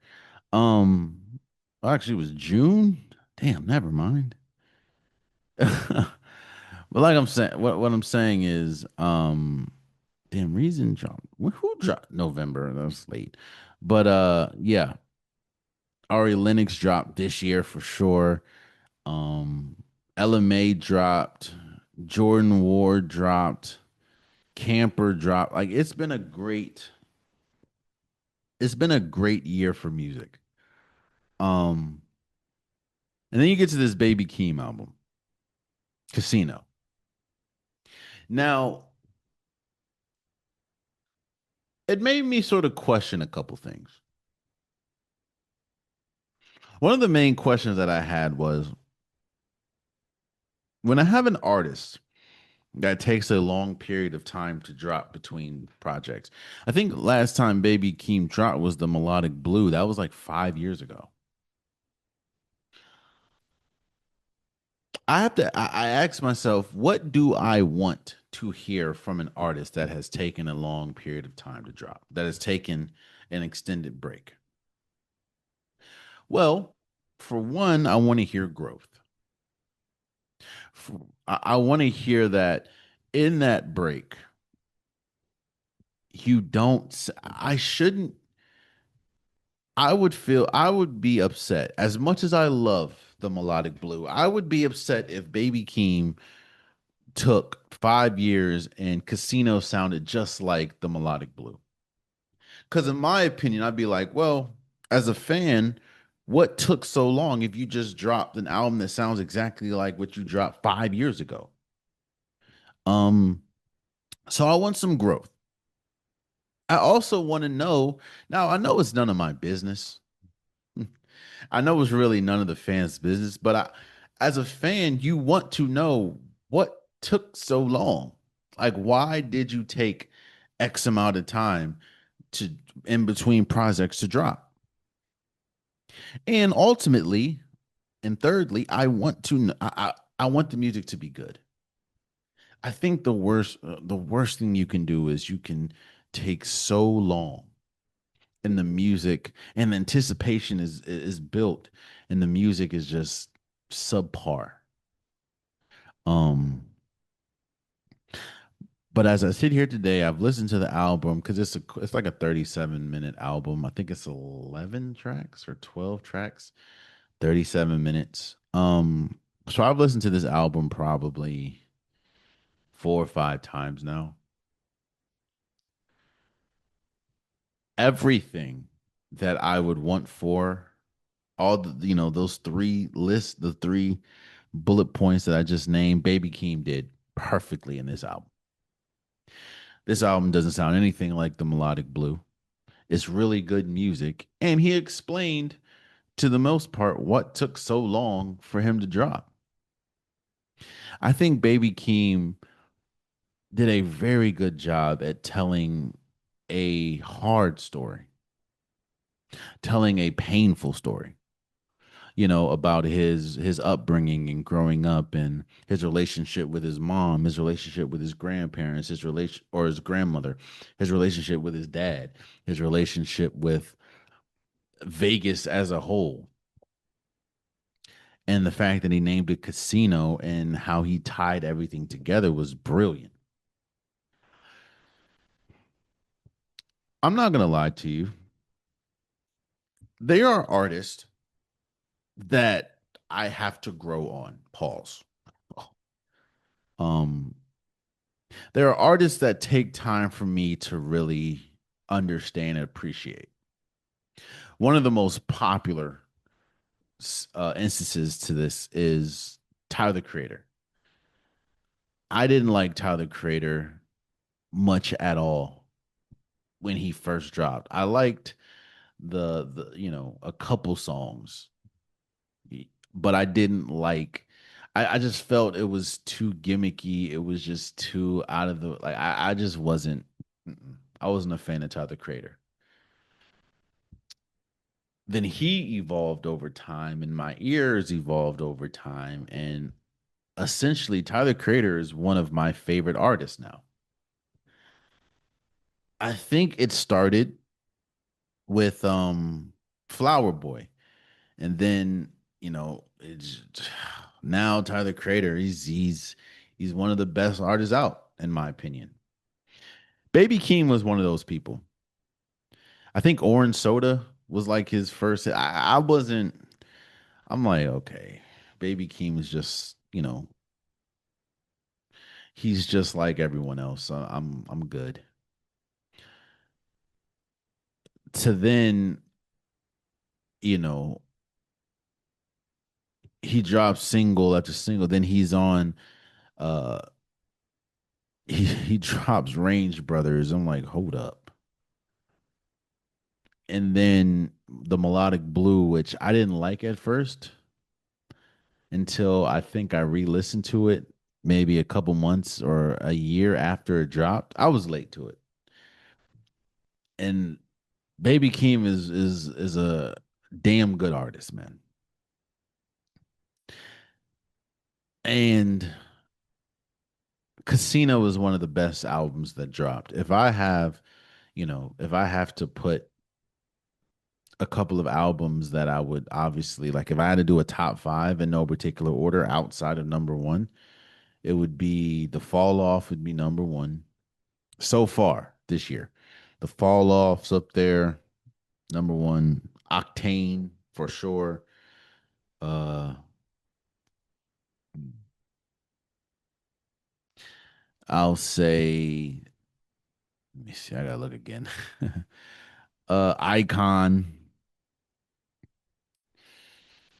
Actually, it was June. Damn, never mind. But like I'm saying, what I'm saying is, damn, Reason dropped. Who dropped November? That was late, but yeah, Ari Lennox dropped this year for sure. Um, LMA dropped, Jordan Ward dropped, Camper dropped. Like it's been a great year for music. Um, and then you get to this Baby Keem album, Casino. Now, it made me sort of question a couple things. One of the main questions that I had was when I have an artist that takes a long period of time to drop between projects. I think last time Baby Keem dropped was the Melodic Blue. That was like 5 years ago. I ask myself, what do I want to hear from an artist that has taken a long period of time to drop, that has taken an extended break? Well, for one, I want to hear growth. I want to hear that in that break, you don't, I shouldn't, I would be upset as much as I love the Melodic Blue. I would be upset if Baby Keem took 5 years and Casino sounded just like the Melodic Blue. Because in my opinion, I'd be like, well, as a fan, what took so long if you just dropped an album that sounds exactly like what you dropped 5 years ago? Um, so I want some growth. I also want to know. Now I know it's none of my business. I know it's really none of the fans' business, but as a fan, you want to know what took so long. Like, why did you take X amount of time to in between projects to drop? And ultimately, and thirdly, I want the music to be good. I think the worst thing you can do is you can take so long and the music and the anticipation is built and the music is just subpar. Um, but as I sit here today, I've listened to the album because it's like a 37-minute album. I think it's 11 tracks or 12 tracks, 37 minutes. So I've listened to this album probably 4 or 5 times now. Everything that I would want for all those three lists, the three bullet points that I just named, Baby Keem did perfectly in this album. This album doesn't sound anything like the Melodic Blue. It's really good music, and he explained to the most part what took so long for him to drop. I think Baby Keem did a very good job at telling a hard story, telling a painful story, about his upbringing and growing up and his relationship with his mom, his relationship with his grandparents, his relation or his grandmother, his relationship with his dad, his relationship with Vegas as a whole. And the fact that he named it Casino and how he tied everything together was brilliant. I'm not going to lie to you. They are artists that I have to grow on. Pause. Um, there are artists that take time for me to really understand and appreciate. One of the most popular instances to this is Tyler the Creator. I didn't like Tyler the Creator much at all when he first dropped. I liked the a couple songs, but I didn't like. I just felt it was too gimmicky. It was just too out of the like. I just wasn't. I wasn't a fan of Tyler the Creator. Then he evolved over time, and my ears evolved over time, and essentially Tyler the Creator is one of my favorite artists now. I think it started with Flower Boy. And then, it's now Tyler the Creator. He's one of the best artists out, in my opinion. Baby Keem was one of those people. I think Orange Soda was like his first. I wasn't. I'm like, okay, Baby Keem is just, he's just like everyone else. So I'm good. To then, you know, he drops single after single. Then he's on. Uh, he drops Range Brothers. I'm like, hold up. And then the Melodic Blue, which I didn't like at first until I think I re-listened to it maybe a couple months or a year after it dropped. I was late to it. And Baby Keem is a damn good artist, man. And Casino is one of the best albums that dropped. If I have to put a couple of albums that I would obviously like, if I had to do a top five in no particular order outside of number one, it would be The Fall Off would be number one so far this year. The Fall Off's up there, number one. Octane for sure. Uh, I'll say, let me see. I gotta look again. Icon.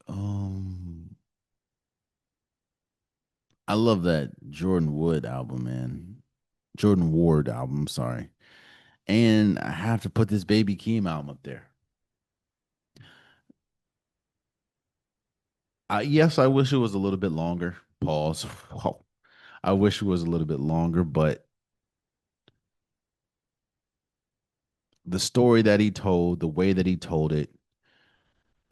Um, I love that Jordan Wood album, man. Jordan Ward album. Sorry, and I have to put this Baby Keem album up there. Yes, I wish it was a little bit longer. Pause. Whoa. I wish it was a little bit longer, but the story that he told, the way that he told it,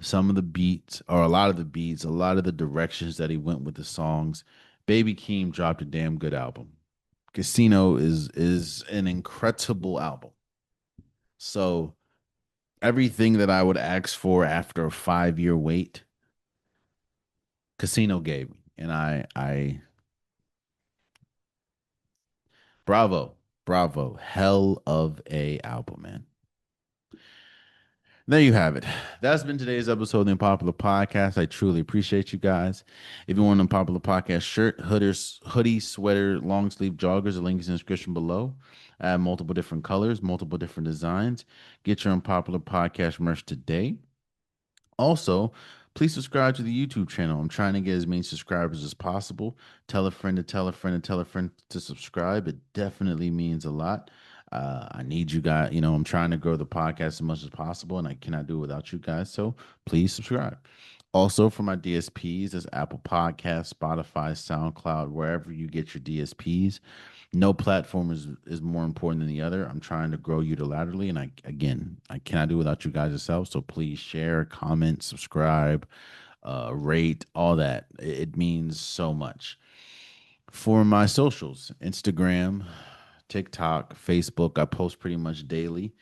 some of the beats, or a lot of the beats, a lot of the directions that he went with the songs, Baby Keem dropped a damn good album. Casino is an incredible album. So everything that I would ask for after a 5 year wait, Casino gave me, and I bravo, bravo, hell of a album, man. There you have it. That's been today's episode of the Unpopular Podcast. I truly appreciate you guys. If you want an Unpopular Podcast shirt, hoodie, sweater, long sleeve joggers, the link is in the description below. I have multiple different colors, multiple different designs. Get your Unpopular Podcast merch today. Also, please subscribe to the YouTube channel. I'm trying to get as many subscribers as possible. Tell a friend to tell a friend to tell a friend to subscribe. It definitely means a lot. I need you guys. I'm trying to grow the podcast as much as possible, and I cannot do it without you guys. So please subscribe. Also, for my DSPs, there's Apple Podcasts, Spotify, SoundCloud, wherever you get your DSPs. No platform is more important than the other. I'm trying to grow unilaterally, and I cannot do without you guys yourself. So please share, comment, subscribe, rate, all that. It means so much. For my socials, Instagram, TikTok, Facebook, I post pretty much daily.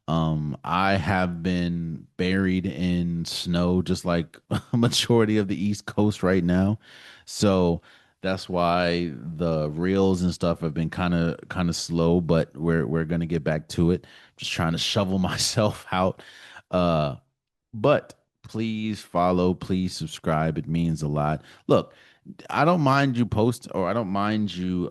I have been buried in snow just like a majority of the East Coast right now. So that's why the reels and stuff have been kind of slow, but we're gonna get back to it. Just trying to shovel myself out. Uh, but please follow, please subscribe. It means a lot. Look, I don't mind you post or I don't mind you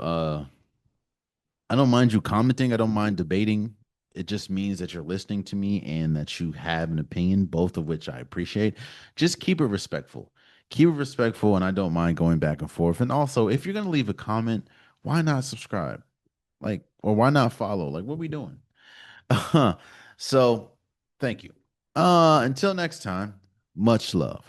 commenting. I don't mind debating. It just means that you're listening to me and that you have an opinion, both of which I appreciate. Just keep it respectful. Keep it respectful, and I don't mind going back and forth. And also, if you're gonna leave a comment, why not subscribe? Like, or why not follow? Like, what are we doing? So, thank you. Until next time, much love.